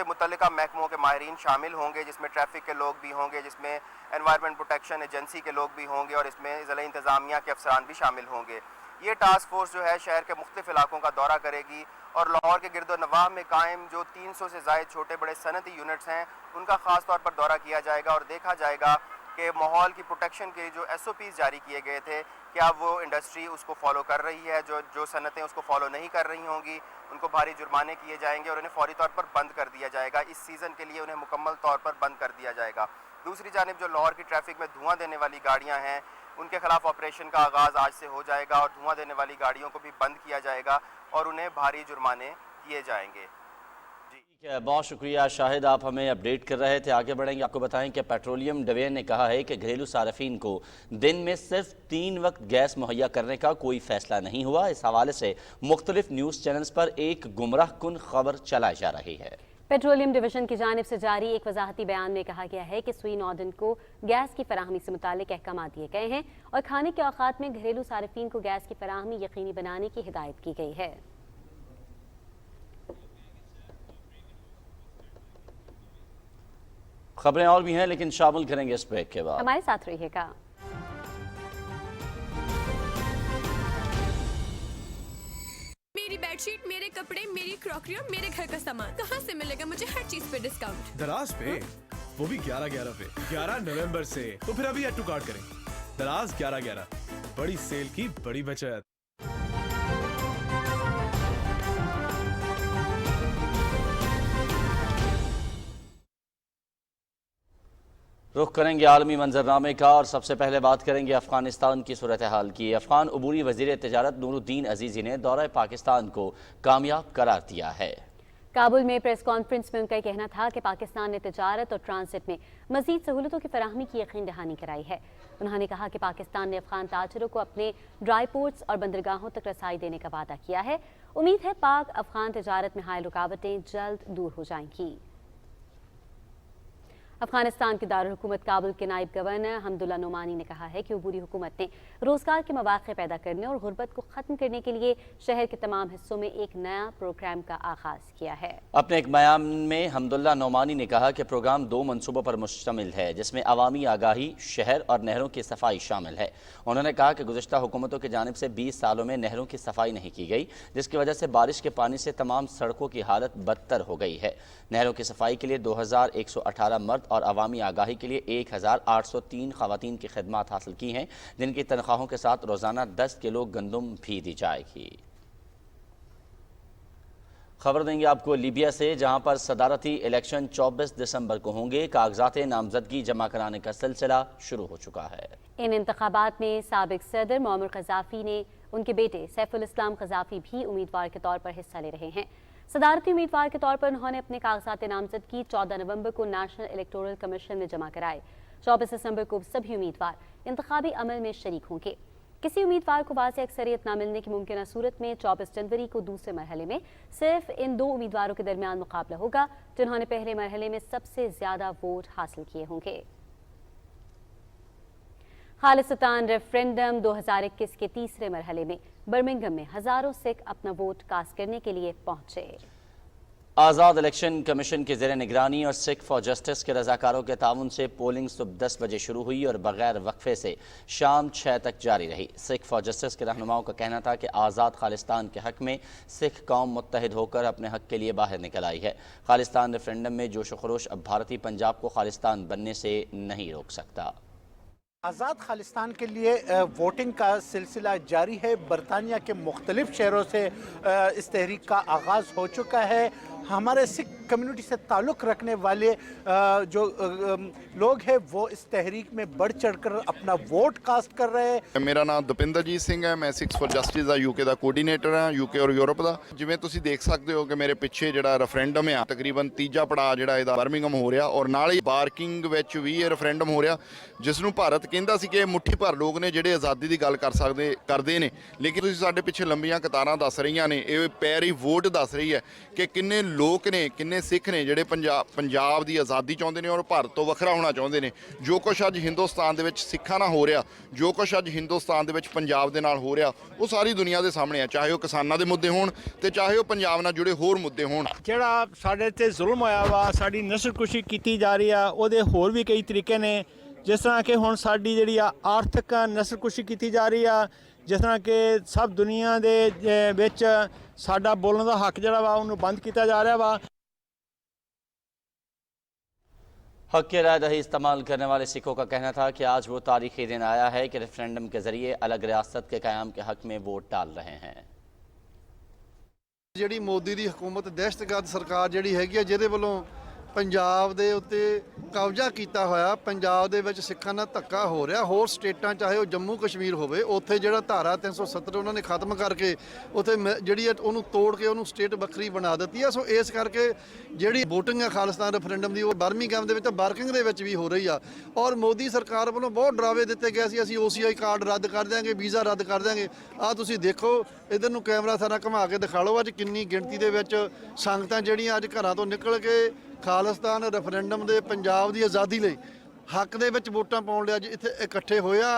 मुतल्लिका महकमों के माहिरीन शामिल होंगे, जिसमें ट्रैफिक के लोग भी होंगे, जिसमें एनवायरनमेंट प्रोटेक्शन एजेंसी के लोग भी होंगे और इसमें ज़िला इंतज़ामिया के अफसरान भी शामिल होंगे। ये टास्क फोर्स जो है शहर के मुख्तलिफ इलाकों का दौरा करेगी और लाहौर के गिरदो नवाह में कायम जो 300 से ज़ायद छोटे बड़े सनती यूनिट्स हैं उनका ख़ास तौर पर दौरा किया जाएगा और देखा जाएगा कि माहौल की प्रोटेक्शन के जो SOPs जारी किए गए थे, क्या वो इंडस्ट्री उसको फॉलो कर रही है। जो सनतें उसको फॉलो नहीं कर रही होंगी उनको भारी जुर्माने किए जाएंगे और उन्हें फौरी तौर पर बंद कर दिया जाएगा। इस सीज़न के लिए उन्हें मुकम्मल तौर पर बंद कर दिया जाएगा। दूसरी जानिब जो लाहौर की ट्रैफिक में धुआं देने वाली गाड़ियाँ हैं उनके खिलाफ ऑपरेशन का आगाज़ आज से हो जाएगा और धुआं देने वाली गाड़ियों को भी बंद किया जाएगा और उन्हें भारी जुर्माने किए जाएंगे। ठीक है, बहुत शुक्रिया शाहिद, आप हमें अपडेट कर रहे थे। आगे बढ़ेंगे, आपको बताएं कि पेट्रोलियम डिवीजन ने कहा है कि घरेलू सार्फिन को दिन में सिर्फ 3 वक्त गैस मुहैया करने का कोई फैसला नहीं हुआ। इस हवाले से मुख्तलिफ न्यूज़ चैनल्स पर एक गुमराह कुन खबर चलाई जा रही है। पेट्रोलियम डिवीजन की जानिब से जारी एक वजाहती बयान में कहा गया है कि स्वीन ऑर्डन को गैस की फराहमी से मुतालिक अहकाम दिए गए हैं और खाने के औकात में घरेलू सार्फिन को गैस की फराहमी यकीनी बनाने की हिदायत की गई है। खबरें और भी हैं लेकिन शामिल करेंगे इस ब्रेक के बाद। हमारे साथ रहिएगा। मेरी बेडशीट, मेरे कपड़े, मेरी क्रॉकरी और मेरे घर का सामान कहाँ से मिलेगा मुझे हर चीज पे डिस्काउंट? दराज पे, वो भी 11/11 पे, 11 नवंबर से। तो फिर अभी ऐड टू कार्ट करें। दराज 11/11, बड़ी सेल की बड़ी बचत। रुख करेंगे आलमी मंजरनामे का और सबसे पहले बात करेंगे अफगानिस्तान की सूरत हाल की। अफगान अबूरी वज़ीर तिजारत नूरुद्दीन अजीज़ी ने दौरा पाकिस्तान को कामयाब करार दिया है। काबुल में प्रेस कॉन्फ्रेंस में उनका कहना था कि पाकिस्तान ने तिजारत और ट्रांसिट में मजीद सहूलतों की फराहमी की यकीन दहानी कराई है। उन्होंने कहा कि पाकिस्तान ने अफगान ताजरों को अपने ड्राई पोर्ट्स और बंदरगाहों तक रसाई देने का वादा किया है। उम्मीद है पाक अफगान तिजारत में हायल रुकावटें जल्द दूर हो जाएंगी। अफगानिस्तान के दारुल हुकूमत काबुल के नायब गवर्नर हमदुल्ला नोमानी ने कहा है कि अबूरी हुकूमत ने रोजगार के मौके पैदा करने और गुर्बत को ख़त्म करने के लिए शहर के तमाम हिस्सों में एक नया प्रोग्राम का आगाज किया है। अपने एक बयान में हमदुल्ला नोमानी ने कहा कि प्रोग्राम 2 मनसूबों पर मुश्तमिल है, जिसमें अवामी आगाही, शहर और नहरों की सफाई शामिल है। उन्होंने कहा कि गुज़श्ता हुकूमतों की जानिब से 20 सालों में नहरों की सफाई नहीं की गई, जिसकी वजह से बारिश के पानी से तमाम सड़कों की हालत बदतर हो गई है। नहरों की सफाई के लिए 2118 मर्द और अवामी आगाही के लिए 1803 खवातीन की खिदमत हासिल की हैं, जिनकी तनख्वाहों के साथ रोज़ाना 10 किलो गंदम भी दी जाएगी। खबर देंगे आपको लीबिया से, जहां पर सदारती इलेक्शन 24 दिसंबर को होंगे। कागजात नामजदगी जमा कराने का सिलसिला शुरू हो चुका है। इन इंतखाबात में साबिक सदर मोअम्मर क़ज़ाफ़ी ने उनके बेटे सैफुल इस्लाम क़ज़ाफ़ी भी उम्मीदवार के तौर पर हिस्सा ले रहे हैं। सदारती उम्मीदवार के तौर पर उन्होंने अपने कागजात नामजदगी 14 नवंबर को नेशनल इलेक्टोरल कमीशन में जमा कराए। 24 दिसंबर को सभी उम्मीदवार इंतखाबी अमल में शरीक होंगे। किसी उम्मीदवार को वाज़ेह अक्सरियत न मिलने की मुमकिन सूरत में 24 जनवरी को दूसरे मरहले में सिर्फ इन 2 उम्मीदवारों के दरमियान मुकाबला होगा, जिन्होंने पहले मरहले में सबसे ज्यादा वोट हासिल किए होंगे। खालिस्तान रेफरेंडम 2021 के तीसरे मरहले में बर्मिंघम में हजारों सिख अपना वोट कास्ट करने के लिए पहुंचे। आज़ाद इलेक्शन कमीशन के ज़ेर निगरानी और सिख फॉर जस्टिस के रजाकारों के ताउन से पोलिंग सुबह 10 बजे शुरू हुई और बगैर वक्फे से शाम 6 तक जारी रही। सिख फॉर जस्टिस के रहनुमाओं का कहना था कि आज़ाद खालिस्तान के हक में सिख कौम मुत्तहिद होकर अपने हक के लिए बाहर निकल आई है। खालिस्तान रेफरेंडम में जोश व खरोश अब भारतीय पंजाब को खालिस्तान बनने से नहीं रोक सकता। आज़ाद खालिस्तान के लिए वोटिंग का सिलसिला जारी है। बरतानिया के मुख्तलिफ शहरों से इस तहरीक का आगाज़ हो चुका है। हमारे सिख कम्युनिटी से ताल्लुक़ रखने वाले जो लोग हैं वो इस तहरीक में बढ़ चढ़ कर अपना वोट कास्ट कर रहे हैं। मेरा नाम दपिंदरजीत सिंह है, मैं six for justice the UK the coordinator ਹਾਂ, यूके और यूरोप ਦਾ। ਜਿਵੇਂ ਤੁਸੀਂ ਦੇਖ ਸਕਦੇ ਹੋ ਕਿ ਮੇਰੇ ਪਿੱਛੇ ਜਿਹੜਾ ਰੈਫਰੈਂਡਮ ਆ ਤਕਰੀਬਨ ਤੀਜਾ ਪੜਾਅ ਜਿਹੜਾ ਇਹਦਾ ਬਰਮਿੰਘਮ ਹੋ ਰਿਹਾ ਔਰ ਨਾਲ ਹੀ ਬਾਰਕਿੰਗ ਵਿੱਚ ਵੀ ਇਹ ਰੈਫਰੈਂਡਮ ਹੋ ਰਿਹਾ, ਜਿਸ ਨੂੰ ਭਾਰਤ ਕਹਿੰਦਾ ਸੀ ਕਿ ਮੁੱਠੀ ਭਰ ਲੋਕ ਨੇ ਜਿਹੜੇ ਆਜ਼ਾਦੀ ਦੀ ਗੱਲ ਕਰਦੇ ਨੇ, ਲੇਕਿਨ ਤੁਸੀਂ ਸਾਡੇ ਪਿੱਛੇ ਲੰਬੀਆਂ ਕਤਾਰਾਂ ਦੱਸ ਰਹੀਆਂ ਨੇ, ਇਹ ਪੈਰੀ ਵੋਟ ਦੱਸ ਰਹੀ ਹੈ ਕਿ ਕਿੰਨੇ ਲੋਕ ਨੇ, ਕਿੰਨੇ ਸਿੱਖ ਨੇ ਜਿਹੜੇ ਪੰਜਾਬ ਦੀ ਆਜ਼ਾਦੀ ਚਾਹੁੰਦੇ ਨੇ ਔਰ ਭਾਰਤ ਤੋਂ ਵੱਖਰਾ ਹੋਣਾ ਚਾਹੁੰਦੇ ਨੇ। ਜੋ ਕੁਛ ਅੱਜ ਹਿੰਦੁਸਤਾਨ ਦੇ ਵਿੱਚ ਸਿੱਖਾਂ ਨਾਲ ਹੋ ਰਿਹਾ, ਜੋ ਕੁਛ ਅੱਜ ਹਿੰਦੁਸਤਾਨ ਦੇ ਵਿੱਚ ਪੰਜਾਬ ਦੇ ਨਾਲ ਹੋ ਰਿਹਾ, ਉਹ ਸਾਰੀ ਦੁਨੀਆ ਦੇ ਸਾਹਮਣੇ ਆ, ਚਾਹੇ ਉਹ ਕਿਸਾਨਾਂ ਦੇ ਮੁੱਦੇ ਹੋਣ ਤੇ ਚਾਹੇ ਉਹ ਪੰਜਾਬ ਨਾਲ ਜੁੜੇ ਹੋਰ ਮੁੱਦੇ ਹੋਣ। ਜਿਹੜਾ ਸਾਡੇ ਤੇ ਜ਼ੁਲਮ ਹੋਇਆ ਵਾ, ਸਾਡੀ ਨਸਲਕੁਸ਼ੀ ਕੀਤੀ ਜਾ ਰਹੀ ਆ, ਉਹਦੇ ਹੋਰ ਵੀ ਕਈ ਤਰੀਕੇ ਨੇ। ਜਿਸ ਤਰ੍ਹਾਂ ਕਿ ਹੁਣ ਸਾਡੀ ਜਿਹੜੀ ਆ ਆਰਥਿਕ ਨਸਲਕੁਸ਼ੀ ਕੀਤੀ ਜਾ ਰਹੀ ਆ, ਜਿਸ ਤਰ੍ਹਾਂ ਕਿ ਸਭ ਦੁਨੀਆ ਦੇ ਵਿੱਚ ਸਾਡਾ ਬੋਲਣ ਦਾ ਹੱਕ ਜਿਹੜਾ ਵਾ ਉਹਨੂੰ ਬੰਦ ਕੀਤਾ ਜਾ ਰਿਹਾ ਵਾ। हक के राय दही इस्तेमाल करने वाले सिखों का कहना था कि आज वो तारीखी दिन आया है कि रेफरेंडम के जरिए अलग रियासत के क़याम के हक में वोट डाल रहे हैं। ਜਿਹੜੀ ਮੋਦੀ ਦੀ ਹਕੂਮਤ ਦਹਿਸ਼ਤਗਰਦ ਸਰਕਾਰ ਜਿਹੜੀ ਹੈਗੀ ਆ, ਜਿਹਦੇ ਵੱਲੋਂ ਪੰਜਾਬ ਦੇ ਉੱਤੇ ਕਬਜ਼ਾ ਕੀਤਾ ਹੋਇਆ, ਪੰਜਾਬ ਦੇ ਵਿੱਚ ਸਿੱਖਾਂ ਨਾਲ ਧੱਕਾ ਹੋ ਰਿਹਾ। ਹੋਰ ਸਟੇਟਾਂ ਚਾਹੇ ਉਹ ਜੰਮੂ ਕਸ਼ਮੀਰ ਹੋਵੇ, ਉੱਥੇ ਜਿਹੜਾ ਧਾਰਾ 370 ਉਹਨਾਂ ਨੇ ਖਤਮ ਕਰਕੇ ਉੱਥੇ ਜਿਹੜੀ ਉਹਨੂੰ ਤੋੜ ਕੇ ਉਹਨੂੰ ਸਟੇਟ ਵੱਖਰੀ ਬਣਾ ਦਿੱਤੀ ਆ। ਸੋ ਇਸ ਕਰਕੇ ਜਿਹੜੀ ਵੋਟਿੰਗ ਹੈ ਖਾਲਿਸਤਾਨ ਰੈਫਰੈਂਡਮ ਦੀ, ਉਹ ਬਰਮਿੰਘਮ ਦੇ ਵਿੱਚ ਬਾਰਕਿੰਗ ਦੇ ਵਿੱਚ ਵੀ ਹੋ ਰਹੀ ਆ। ਔਰ ਮੋਦੀ ਸਰਕਾਰ ਵੱਲੋਂ ਬਹੁਤ ਡਰਾਵੇ ਦਿੱਤੇ ਗਏ ਸੀ, ਅਸੀਂ OCI ਕਾਰਡ ਰੱਦ ਕਰ ਦਿਆਂਗੇ, ਵੀਜ਼ਾ ਰੱਦ ਕਰ ਦਿਆਂਗੇ। ਆਹ ਤੁਸੀਂ ਦੇਖੋ, ਇਧਰ ਨੂੰ ਕੈਮਰਾ ਸਾਰਾ ਘੁਮਾ ਕੇ ਦਿਖਾ ਲਓ, ਅੱਜ ਕਿੰਨੀ ਗਿਣਤੀ ਦੇ ਵਿੱਚ ਸੰਗਤਾਂ ਜਿਹੜੀਆਂ ਅੱਜ ਘਰਾਂ ਤੋਂ ਨਿਕਲ ਕੇ ਖਾਲਿਸਤਾਨ ਰੈਫਰੈਂਡਮ ਦੇ ਪੰਜਾਬ ਦੀ ਆਜ਼ਾਦੀ ਲਈ ਹੱਕ ਦੇ ਵਿੱਚ ਵੋਟਾਂ ਪਾਉਣ ਲਈ ਅੱਜ ਇੱਥੇ ਇਕੱਠੇ ਹੋਇਆ।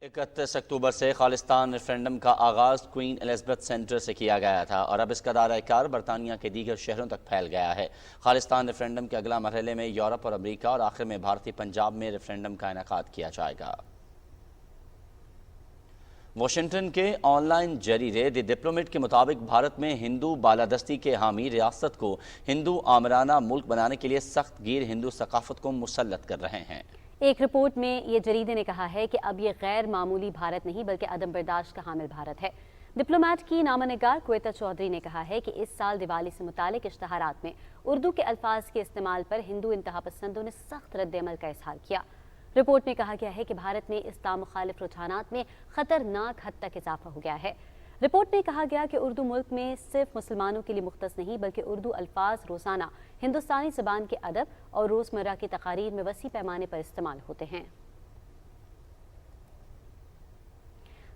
31 अक्टूबर से खालिस्तान रेफरेंडम का आगाज़ क्वीन एलिज़ाबेथ सेंटर से किया गया था और अब इसका दायरा कार बरतानिया के दीगर शहरों तक फैल गया है। खालिस्तान रेफरेंडम के अगला मरहले में यूरोप और अमरीका और आखिर में भारतीय पंजाब में रेफरेंडम का इनेकाद किया जाएगा। वाशिंगटन के ऑनलाइन जरीदे द डिप्लोमेट के मुताबिक भारत में हिंदू बालादस्ती के हामी रियासत को हिंदू आमराना मुल्क बनाने के लिए सख्त गिर हिंदू सकाफत को मुसल्लत कर रहे हैं। एक रिपोर्ट में ये जरीदे ने कहा है कि अब ये गैर मामूली भारत नहीं बल्कि अदम बर्दाश्त का हामिल भारत है। डिप्लोमेट की नामनिगार क्वेता चौधरी ने कहा है कि इस साल दिवाली से मुतालिक इश्तहारात में उर्दू के अल्फाज के इस्तेमाल पर हिंदू इंतहा पसंदों ने सख्त रद्द-ए-अमल का इजहार किया। रिपोर्ट में कहा गया है कि भारत में इस्लाम मुखालिफ रुझानात में खतरनाक हद तक इजाफा हो गया है। रिपोर्ट में कहा गया कि उर्दू मुल्क में सिर्फ मुसलमानों के लिए मुख्तस नहीं बल्कि उर्दू अल्फाज रोज़ाना हिंदुस्तानी ज़बान के अदब और रोज़मर्रा की तकारीर में वसी पैमाने पर इस्तेमाल होते हैं।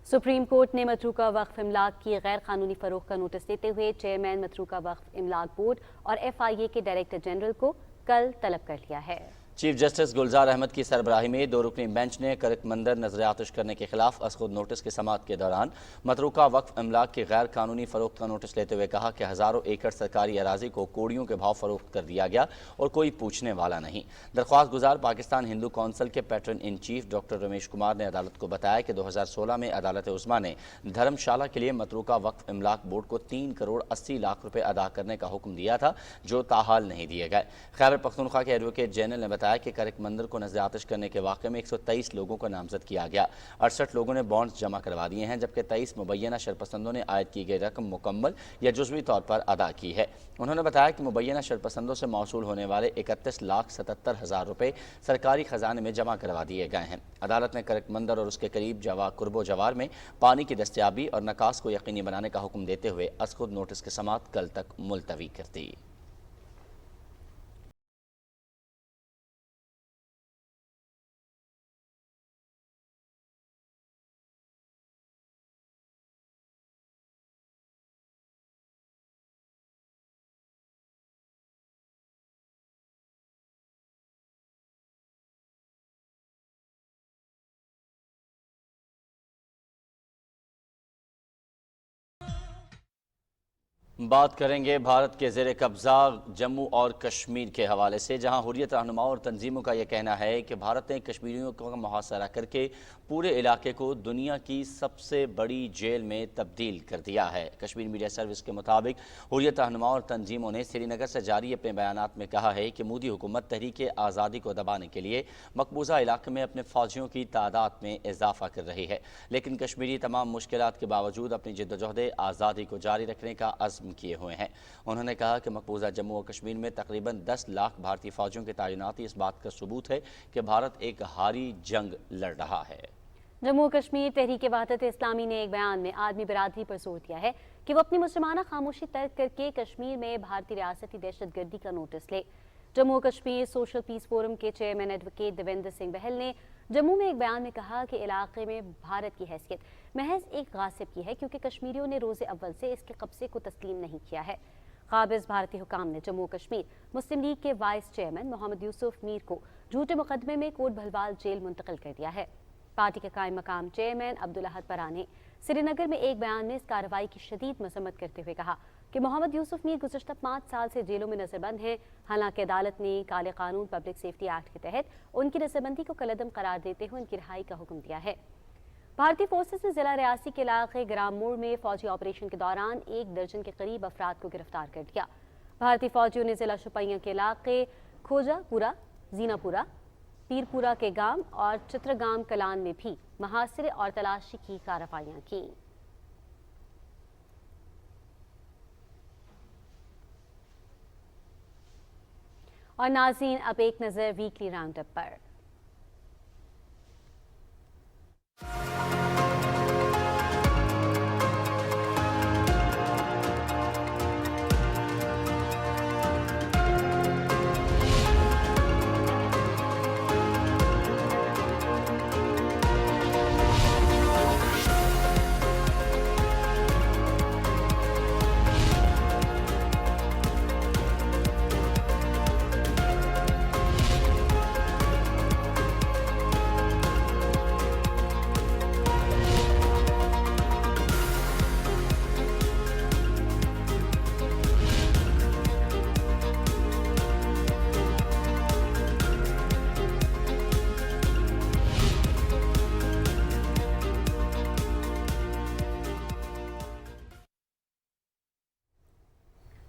सुप्रीम कोर्ट ने मतरूका वक्फ इमलाक की गैर कानूनी फरोख्त का नोटिस देते हुए चेयरमैन मतरूका वक्फ इमलाक बोर्ड और FIA के डायरेक्टर जनरल को कल तलब कर लिया है। चीफ जस्टिस गुलजार अहमद की सरबराही में 2 रुकनी बेंच ने करक मंदर नजर आतिश करने के खिलाफ असखुद नोटिस की समाअत के दौरान मतरूका वक्फ इमलाक की गैर कानूनी फरोख्त का नोटिस लेते हुए कहा कि हज़ारों एकड़ सरकारी अराजी को कोड़ियों के भाव फरोख्त कर दिया गया और कोई पूछने वाला नहीं। दरख्वास्त गुजार पाकिस्तान हिंदू कौंसिल के pattern in chief doctor Ramesh Kumar ने अदालत को बताया कि 2016 में अदालत उज़्मा ने धर्मशाला के लिए मतरूका वक्फ इमलाक बोर्ड को 3 करोड़ 80 लाख रुपये अदा करने का हुक्म दिया था, जो ताहाल नहीं दिए गए। खैबर पख्तूनख्वा के एडवोकेट जनरल ने बताया कि करक मंदिर को नजर आतिश करने के वाक़े में 123 लोगों को नामजद किया गया। 68 लोगों ने बॉन्ड्स जमा करवा दिए हैं, जबकि 23 मुबैना शरपसंदों ने आयद की गई रकम मुकम्मल या जुज़वी तौर पर अदा की है। उन्होंने बताया कि मुबैना शरपसंदों से मौसूल होने वाले 31,77,000 रुपये सरकारी खजाने में जमा करवा दिए गए हैं। अदालत ने करक मंदिर और उसके करीब कुर्बो जवार में पानी की दस्तियाबी और नकास को यकीनी बनाने का हुक्म देते हुए असखुद नोटिस की समाअत कल तक मुलतवी कर दी। बात करेंगे भारत के ज़ेर कब्ज़ा जम्मू और कश्मीर के हवाले से, जहां हुर्रियत रहनुमा और तंजीमों का यह कहना है कि भारत ने कश्मीरियों का मुहासरा करके पूरे इलाके को दुनिया की सबसे बड़ी जेल में तब्दील कर दिया है। कश्मीर मीडिया सर्विस के मुताबिक हुर्रियत रहनुमा और तंजीमों ने श्रीनगर से जारी अपने बयानात में कहा है कि मोदी हुकूमत तहरीक आज़ादी को दबाने के लिए मकबूजा इलाके में अपने फ़ौजियों की तादाद में इजाफा कर रही है, लेकिन कश्मीरी तमाम मुश्किलात के बावजूद अपनी जद्दोजहद आज़ादी को जारी रखने का अज़्म किए हुए हैं। उन्होंने कहा कि मकबूजा जम्मू और कश्मीर में तकरीबन 10 लाख भारतीय फौजियों की तैनाती इस बात का सबूत है कि भारत एक हारी जंग लड़ रहा है। जम्मू कश्मीर तहरीक वहदत इस्लामी ने एक बयान में आदमी बिरादरी पर जोर दिया है कि वो अपनी मुसलमाना खामोशी तर्क करके कश्मीर में भारतीय रियासती दहशतगर्दी का नोटिस ले। Jammu Kashmir Social Peace Forum के चेयरमैन एडवोकेट देवेंद्र सिंह बहल ने जम्मू में एक बयान में कहा कि इलाके में भारत की हैसियत महज एक गासिब की है, क्योंकि कश्मीरियों ने रोज़े अव्वल से इसके कब्जे को तस्लीम नहीं किया है। काबिज भारतीय हुकाम ने जम्मू कश्मीर मुस्लिम लीग के वाइस चेयरमैन मोहम्मद यूसुफ मीर को झूठे मुकदमे में कोट भलवाल जेल मुंतकिल कर दिया है। पार्टी के कायम मकाम चेयरमैन अब्दुल अहद परा ने श्रीनगर में एक बयान में इस कार्रवाई की शदीद मजम्मत करते हुए कहा कि मोहम्मद यूसुफ मीर गुज़श्ता 5 साल से जेलों में नजरबंद हैं। हालांकि अदालत ने काले कानून पब्लिक सेफ्टी एक्ट के तहत उनकी नजरबंदी को कलअदम करार देते हुए उनकी रिहाई का हुक्म दिया है। भारतीय फोर्सेस ने जिला रियासी के इलाके ग्राम मोड़ में फौजी ऑपरेशन के दौरान 1 दर्जन के करीब अफराद को गिरफ्तार कर दिया। भारतीय फौजियों ने जिला शुपैया के इलाके खोजापुरा, जीनापुरा, पीरपुरा के गांव और चित्रगाम कलान में भी मुहासरे और तलाशी की कार्रवाइयां की। और नाज़रीन, अब एक नजर वीकली राउंडअप पर।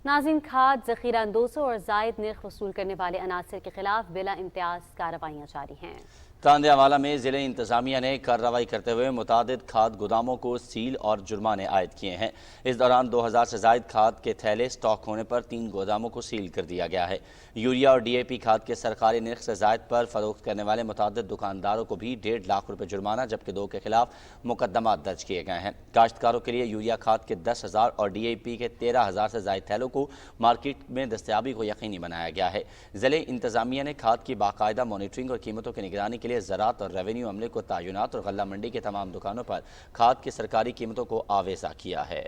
नाज़रीन, खाद ज़ख़ीरा अंदोज़ों और ज़ायद निर्ख वसूल करने वाले अनासर के खिलाफ बिला इम्तियाज़ कार्रवाइयाँ जारी हैं। तांदेवाला में ज़िले इंतज़ामिया ने कार्रवाई करते हुए मुतादिद खाद गोदामों को सील और जुर्माने आयद किए हैं। इस दौरान 2000 से ज़ायद खाद के थैले स्टॉक होने पर 3 गोदामों को सील कर दिया गया है। यूरिया और DAP खाद के सरकारी निर्ख से ज़ायद पर फरोख्त करने वाले मुतादिद दुकानदारों को भी 1.5 लाख रुपये जुर्माना, जबकि 2 के खिलाफ मुकदमा दर्ज किए गए हैं। काश्तकारों के लिए यूरिया खाद के 10,000 और DAP के 13,000 से ज़ायद थैलों को मार्केट में दस्तयाबी को यकीनी बनाया गया है। ज़िले इंतज़ामिया ने खाद की बाकायदा मॉनिटरिंग और कीमतों की निगरानी के लिए ज़राअत और रेवेन्यू अमले को तयनात और गल्ला मंडी के तमाम दुकानों पर खाद की सरकारी कीमतों को आवेज़ा किया है।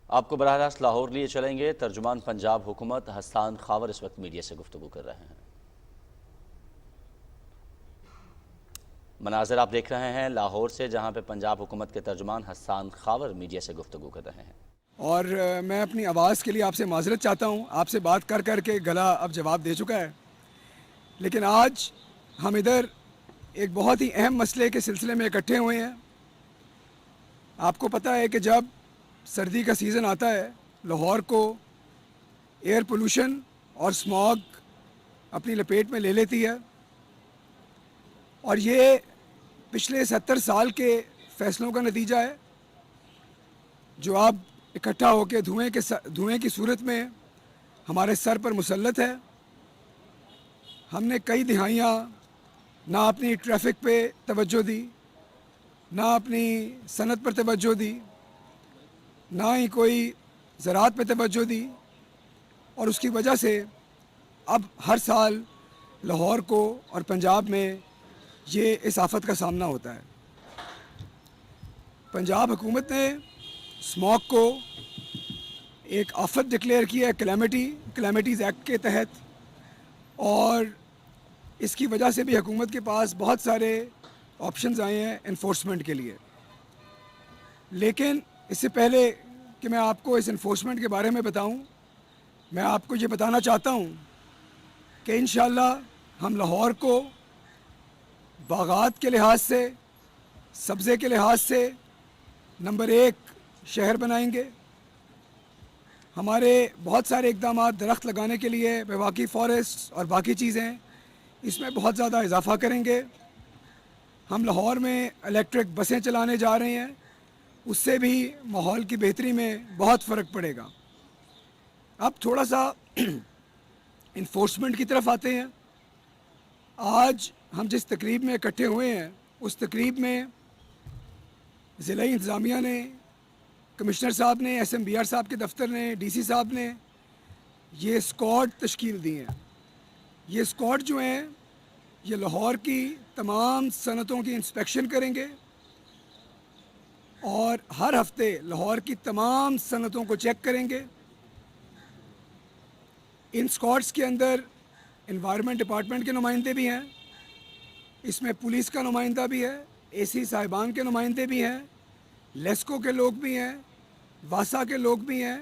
आपको बराह रास्त लाहौर लिए चलेंगे। तर्जुमान पंजाब हुकूमत हसन खावर इस वक्त मीडिया से गुफ्तगू कर रहे हैं। मनाज़र आप देख रहे हैं लाहौर से, जहां पे पंजाब हुकूमत के तर्जुमान हसन खावर मीडिया से गुफ्तगू कर रहे हैं। और मैं अपनी आवाज़ के लिए आपसे माजरत चाहता हूं। आपसे बात कर कर के गला अब जवाब दे चुका है, लेकिन आज हम इधर एक बहुत ही अहम मसले के सिलसिले में इकट्ठे हुए हैं। आपको पता है कि जब सर्दी का सीज़न आता है, लाहौर को एयर पोल्यूशन और स्मॉग अपनी लपेट में ले लेती है, और ये पिछले 70 साल के फ़ैसलों का नतीजा है जो अब इकट्ठा होकर धुएं की सूरत में हमारे सर पर मुसल्लत है। हमने कई दिहाइयाँ ना अपनी ट्रैफिक पे तवज्जो दी, ना अपनी सनत पर तवज्जो दी, ना ही कोई ज़राअत पे तवज्जो दी, और उसकी वजह से अब हर साल लाहौर को और पंजाब में ये इस आफत का सामना होता है। पंजाब हुकूमत ने स्मॉग को ایک آفت ڈکلیئر کی ہے کلیمٹیز ایکٹ کے تحت, اور اس کی وجہ سے بھی حکومت کے پاس بہت سارے آپشنز آئے ہیں انفورسمنٹ کے لیے. لیکن اس سے پہلے کہ میں آپ کو اس انفورسمنٹ کے بارے میں بتاؤں, میں آپ کو یہ بتانا چاہتا ہوں کہ انشاءاللہ ہم لاہور کو باغات کے لحاظ سے, سبزے کے لحاظ سے نمبر 1 شہر بنائیں گے. ہمارے بہت سارے اقدامات درخت لگانے کے لیے, میواکی فارسٹ اور باقی چیزیں, اس میں بہت زیادہ اضافہ کریں گے. ہم لاہور میں الیکٹرک بسیں چلانے جا رہے ہیں, اس سے بھی ماحول کی بہتری میں بہت فرق پڑے گا. اب تھوڑا سا انفورسمنٹ کی طرف آتے ہیں. آج ہم جس تقریب میں اکٹھے ہوئے ہیں, اس تقریب میں ضلعی انتظامیہ نے, کمشنر صاحب نے, ایس ایم بی آر صاحب کے دفتر نے, ڈی سی صاحب نے یہ اسکواڈ تشکیل دی ہیں. یہ اسکواڈ جو ہیں یہ لاہور کی تمام صنعتوں کی انسپیکشن کریں گے اور ہر ہفتے لاہور کی تمام صنعتوں کو چیک کریں گے. ان اسکواڈس کے اندر انوائرمنٹ ڈپارٹمنٹ کے نمائندے بھی ہیں, اس میں پولیس کا نمائندہ بھی ہے, اے سی صاحبان کے نمائندے بھی ہیں, لیسکو کے لوگ بھی ہیں, واسا کے لوگ بھی ہیں,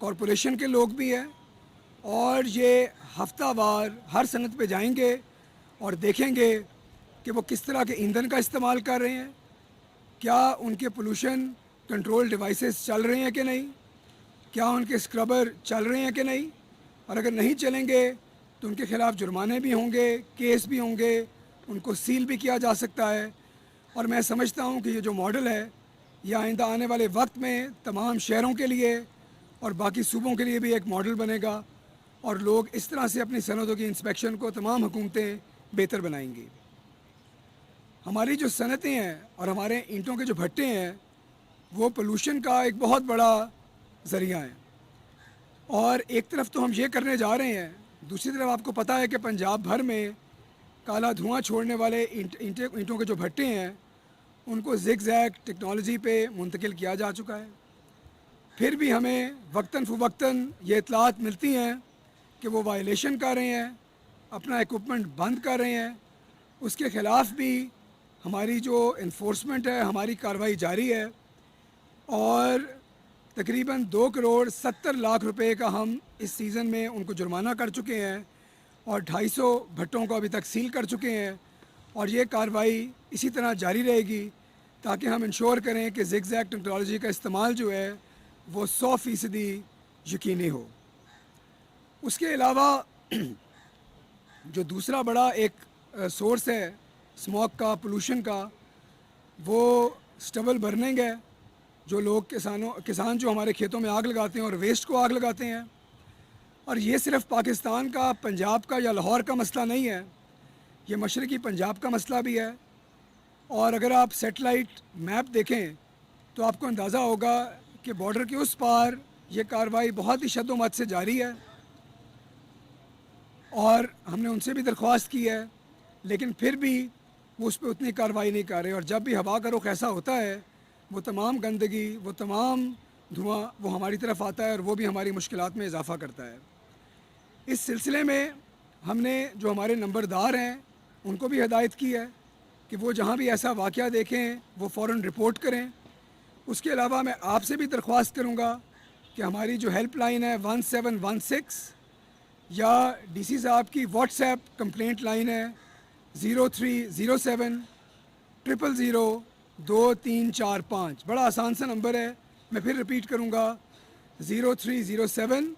کارپوریشن کے لوگ بھی ہیں, اور یہ ہفتہ وار ہر صنعت پہ جائیں گے اور دیکھیں گے کہ وہ کس طرح کے ایندھن کا استعمال کر رہے ہیں, کیا ان کے پولوشن کنٹرول ڈیوائسز چل رہے ہیں کہ نہیں, کیا ان کے اسکربر چل رہے ہیں کہ نہیں, اور اگر نہیں چلیں گے تو ان کے خلاف جرمانے بھی ہوں گے, کیس بھی ہوں گے, ان کو سیل بھی کیا جا سکتا ہے. اور میں سمجھتا ہوں کہ یہ جو ماڈل ہے یہ آئندہ آنے والے وقت میں تمام شہروں کے لیے اور باقی صوبوں کے لیے بھی ایک ماڈل بنے گا, اور لوگ اس طرح سے اپنی صنعتوں کی انسپیکشن کو تمام حکومتیں بہتر بنائیں گی. ہماری جو صنعتیں ہیں اور ہمارے اینٹوں کے جو بھٹے ہیں وہ پولوشن کا ایک بہت بڑا ذریعہ ہیں, اور ایک طرف تو ہم یہ کرنے جا رہے ہیں, دوسری طرف آپ کو پتہ ہے کہ پنجاب بھر میں کالا دھواں چھوڑنے والے اینٹوں کے جو بھٹے ہیں ان کو زگ زیگ ٹیکنالوجی پہ منتقل کیا جا چکا ہے. پھر بھی ہمیں وقتاً فوقتاً یہ اطلاعات ملتی ہیں کہ وہ وائلیشن کر رہے ہیں, اپنا ایکوپمنٹ بند کر رہے ہیں. اس کے خلاف بھی ہماری جو انفورسمنٹ ہے, ہماری کارروائی جاری ہے, اور تقریباً 2.70 کروڑ کا ہم اس سیزن میں ان کو جرمانہ کر چکے ہیں, اور 250 بھٹوں کو ابھی تک سیل کر چکے ہیں, اور یہ کارروائی اسی طرح جاری رہے گی تاکہ ہم انشور کریں کہ زگ زیگ ٹیکنالوجی کا استعمال جو ہے وہ 100% یقینی ہو. اس کے علاوہ جو دوسرا بڑا ایک سورس ہے اسموک کا, پولوشن کا, وہ سٹبل برننگ ہے. جو لوگ کسان جو ہمارے کھیتوں میں آگ لگاتے ہیں اور ویسٹ کو آگ لگاتے ہیں, اور یہ صرف پاکستان کا, پنجاب کا یا لاہور کا مسئلہ نہیں ہے, یہ مشرقی پنجاب کا مسئلہ بھی ہے. اور اگر آپ سیٹلائٹ میپ دیکھیں تو آپ کو اندازہ ہوگا کہ بارڈر کے اس پار یہ کارروائی بہت ہی شد و مت سے جاری ہے, اور ہم نے ان سے بھی درخواست کی ہے, لیکن پھر بھی وہ اس پہ اتنی کارروائی نہیں کر رہے. اور جب بھی ہوا کا رخ ایسا ہوتا ہے وہ تمام گندگی, وہ تمام دھواں وہ ہماری طرف آتا ہے, اور وہ بھی ہماری مشکلات میں اضافہ کرتا ہے. اس سلسلے میں ہم نے جو ہمارے نمبردار ہیں ان کو بھی ہدایت کی ہے کہ وہ جہاں بھی ایسا واقعہ دیکھیں وہ فوراً رپورٹ کریں. اس کے علاوہ میں آپ سے بھی درخواست کروں گا کہ ہماری جو ہیلپ لائن ہے 1716 یا ڈی سی صاحب کی واٹس ایپ کمپلینٹ لائن ہے 0307 000 2345, بڑا آسان سا نمبر ہے, میں پھر رپیٹ کروں گا 0307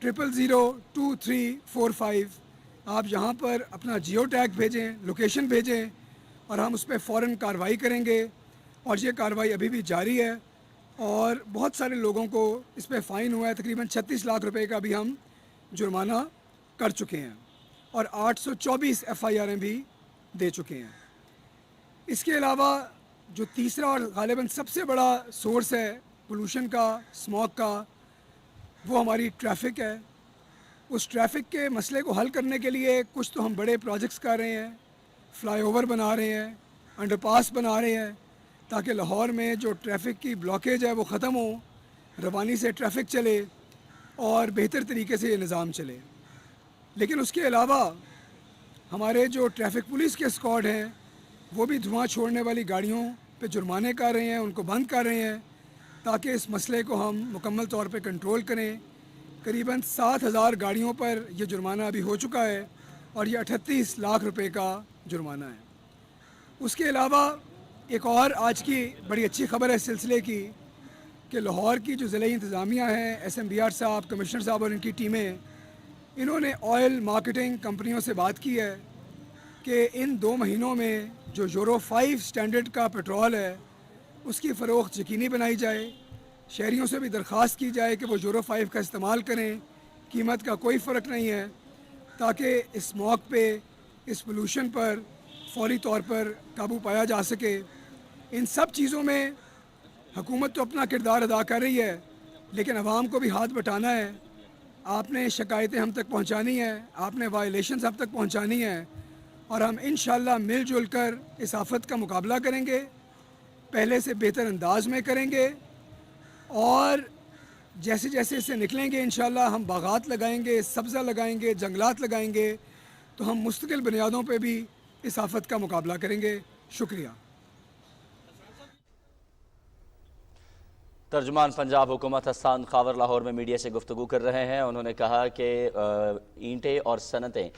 000 2345. آپ یہاں پر اپنا جیو ٹیگ بھیجیں, لوکیشن بھیجیں, اور ہم اس پہ فوراً کارروائی کریں گے. اور یہ کارروائی ابھی بھی جاری ہے, اور بہت سارے لوگوں کو اس پہ فائن ہوا ہے. تقریباً 36 لاکھ روپے کا بھی ہم جرمانہ کر چکے ہیں, اور 824 FIR بھی دے چکے ہیں. اس کے علاوہ جو تیسرا اور غالباً سب سے بڑا سورس ہے پولوشن کا, اسموک کا, وہ ہماری ٹریفک ہے. اس ٹریفک کے مسئلے کو حل کرنے کے لیے کچھ تو ہم بڑے پروجیکٹس کر رہے ہیں, فلائی اوور بنا رہے ہیں, انڈر پاس بنا رہے ہیں, تاکہ لاہور میں جو ٹریفک کی بلاکیج ہے وہ ختم ہو. روانی سے ٹریفک چلے اور بہتر طریقے سے یہ نظام چلے. لیکن اس کے علاوہ ہمارے جو ٹریفک پولیس کے اسکواڈ ہیں وہ بھی دھواں چھوڑنے والی گاڑیوں پہ جرمانے کر رہے ہیں, ان کو بند کر رہے ہیں تاکہ اس مسئلے کو ہم مکمل طور پہ کنٹرول کریں. قریباً 7,000 گاڑیوں پر یہ جرمانہ ابھی ہو چکا ہے اور یہ 38 لاکھ روپے کا جرمانہ ہے. اس کے علاوہ ایک اور آج کی بڑی اچھی خبر ہے اس سلسلے کی کہ لاہور کی جو ضلعی انتظامیہ ہیں, SMBR صاحب, کمشنر صاحب اور ان کی ٹیمیں, انہوں نے آئل مارکیٹنگ کمپنیوں سے بات کی ہے کہ ان 2 مہینوں میں جو یورو 5 سٹینڈرڈ کا پیٹرول ہے اس کی فروخت یقینی بنائی جائے. شہریوں سے بھی درخواست کی جائے کہ وہ یورو 5 کا استعمال کریں, قیمت کا کوئی فرق نہیں ہے, تاکہ اس اسموگ پہ, اس پولوشن پر فوری طور پر قابو پایا جا سکے. ان سب چیزوں میں حکومت تو اپنا کردار ادا کر رہی ہے, لیکن عوام کو بھی ہاتھ بٹانا ہے. آپ نے شکایتیں ہم تک پہنچانی ہیں, آپ نے وائلیشنز ہم تک پہنچانی ہیں, اور ہم انشاءاللہ مل جل کر اس آفت کا مقابلہ کریں گے, پہلے سے بہتر انداز میں کریں گے, اور جیسے جیسے اس سے نکلیں گے انشاءاللہ ہم باغات لگائیں گے, سبزہ لگائیں گے, جنگلات لگائیں گے, تو ہم مستقل بنیادوں پہ بھی اس آفت کا مقابلہ کریں گے. شکریہ. ترجمان پنجاب حکومت حسان خاور لاہور میں میڈیا سے گفتگو کر رہے ہیں. انہوں نے کہا کہ اینٹیں اور صنعتیں,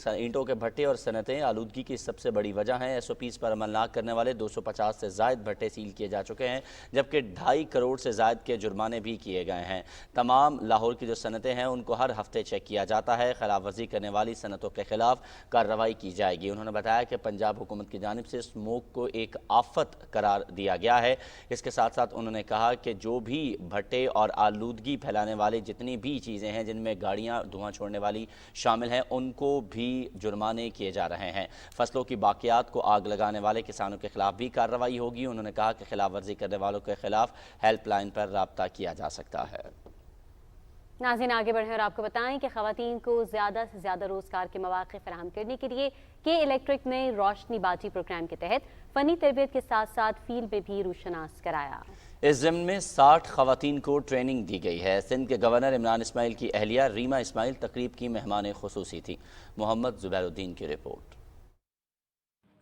اینٹوں کے بھٹے اور صنعتیں آلودگی کی سب سے بڑی وجہ ہیں. SOPs پر عمل نہ کرنے والے 250 سے زائد بھٹے سیل کیے جا چکے ہیں, جبکہ 2.5 کروڑ سے زائد کے جرمانے بھی کیے گئے ہیں. تمام لاہور کی جو صنعتیں ہیں ان کو ہر ہفتے چیک کیا جاتا ہے. خلاف ورزی کرنے والی صنعتوں کے خلاف کارروائی کی جائے گی. انہوں نے بتایا کہ پنجاب حکومت کی جانب سے اسموگ کو ایک آفت قرار دیا گیا ہے. اس کے ساتھ ساتھ انہوں نے کہا کہ جو بھی بھٹے اور آلودگی پھیلانے والی جتنی بھی چیزیں ہیں جن میں گاڑیاں دھواں چھوڑنے والی شامل ہیں ان کو بھی جرمانے کیے جا رہے ہیں. فصلوں کی باقیات کو آگ لگانے والے کسانوں کے خلاف بھی کارروائی ہوگی. انہوں نے کہا کہ خلاف ورزی کرنے والوں کے خلاف ہیلپ لائن پر رابطہ کیا جا سکتا ہے. ناظرین آگے بڑھیں اور آپ کو بتائیں کہ خواتین کو زیادہ سے زیادہ روزگار کے مواقع فراہم کرنے کے لیے کے الیکٹرک نے روشنی باجی پروگرام کے تحت فنی تربیت کے ساتھ ساتھ فیلڈ میں بھی روشناس کرایا. اس ضمن میں 60 خواتین کو ٹریننگ دی گئی ہے. سندھ کے گورنر عمران اسماعیل کی اہلیہ ریما اسماعیل تقریب کی مہمان خصوصی تھی. محمد زبیر الدین کی رپورٹ.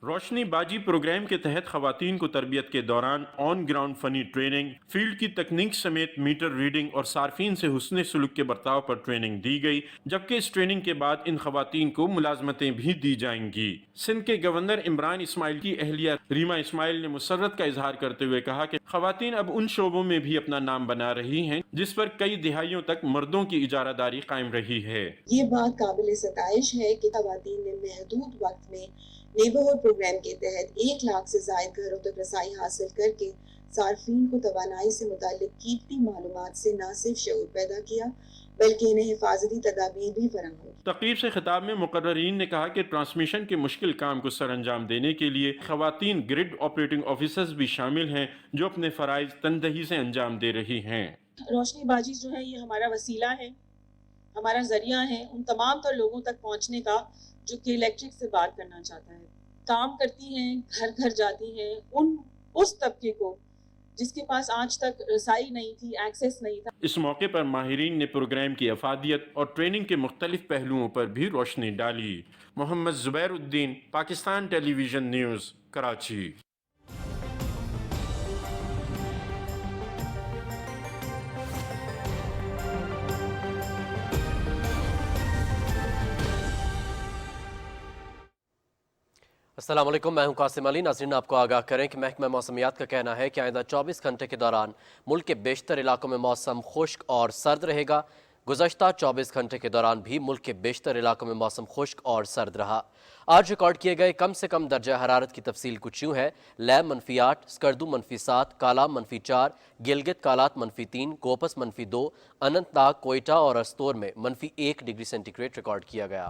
روشنی باجی پروگرام کے تحت خواتین کو تربیت کے دوران آن گراؤنڈ فنی ٹریننگ, فیلڈ کی تکنیک سمیت میٹر ریڈنگ اور صارفین سے حسن سلوک کے برتاؤ پر ٹریننگ دی گئی, جبکہ اس ٹریننگ کے بعد ان خواتین کو ملازمتیں بھی دی جائیں گی. سندھ کے گورنر عمران اسماعیل کی اہلیہ ریما اسماعیل نے مسرت کا اظہار کرتے ہوئے کہا کہ خواتین اب ان شعبوں میں بھی اپنا نام بنا رہی ہیں جس پر کئی دہائیوں تک مردوں کی اجارہ داری قائم رہی ہے. یہ بات قابل ستائش ہے کہ خواتین نے محدود وقت میں نیبرہڈ پروگرام کے تحت 1 لاکھ سے زائد گھروں تک رسائی حاصل کر کے صارفین کو توانائی سے متعلق قیمتی معلومات سے نہ صرف شعور پیدا کیا بلکہ انہیں حفاظتی تدابیر بھی فراہم کی. تقریب سے خطاب میں مقررین نے کہا کہ ٹرانسمیشن کے مشکل کام کو سر انجام دینے کے لیے خواتین گرڈ آپریٹنگ آفیسرز بھی شامل ہیں جو اپنے فرائض تندہی سے انجام دے رہی ہیں. روشنی باجی جو ہے یہ ہمارا وسیلہ ہے, ہمارا ذریعہ ہے ان تمام تر لوگوں تک پہنچنے کا جو کہ الیکٹرک سے بات کرنا چاہتا ہے. کام کرتی ہیں, گھر گھر جاتی ہیں, اس طبقے کو جس کے پاس آج تک رسائی نہیں تھی, ایکسیس نہیں تھا. اس موقع پر ماہرین نے پروگرام کی افادیت اور ٹریننگ کے مختلف پہلوؤں پر بھی روشنی ڈالی. محمد زبیر الدین, پاکستان ٹیلی ویژن نیوز, کراچی. السلام علیکم, میں ہوں قاسم علی. ناظرین آپ کو آگاہ کریں کہ محکمہ موسمیات کا کہنا ہے کہ آئندہ 24 گھنٹے کے دوران ملک کے بیشتر علاقوں میں موسم خشک اور سرد رہے گا. گزشتہ 24 گھنٹے کے دوران بھی ملک کے بیشتر علاقوں میں موسم خشک اور سرد رہا. آج ریکارڈ کیے گئے کم سے کم درجہ حرارت کی تفصیل کچھ یوں ہے. لیب -8, سکردو -7, کالام -4, گلگت کالات -3, کوپس -2, اننت ناگ, کوئٹہ اور استور میں -1 ڈگری سینٹی گریڈ ریکارڈ کیا گیا.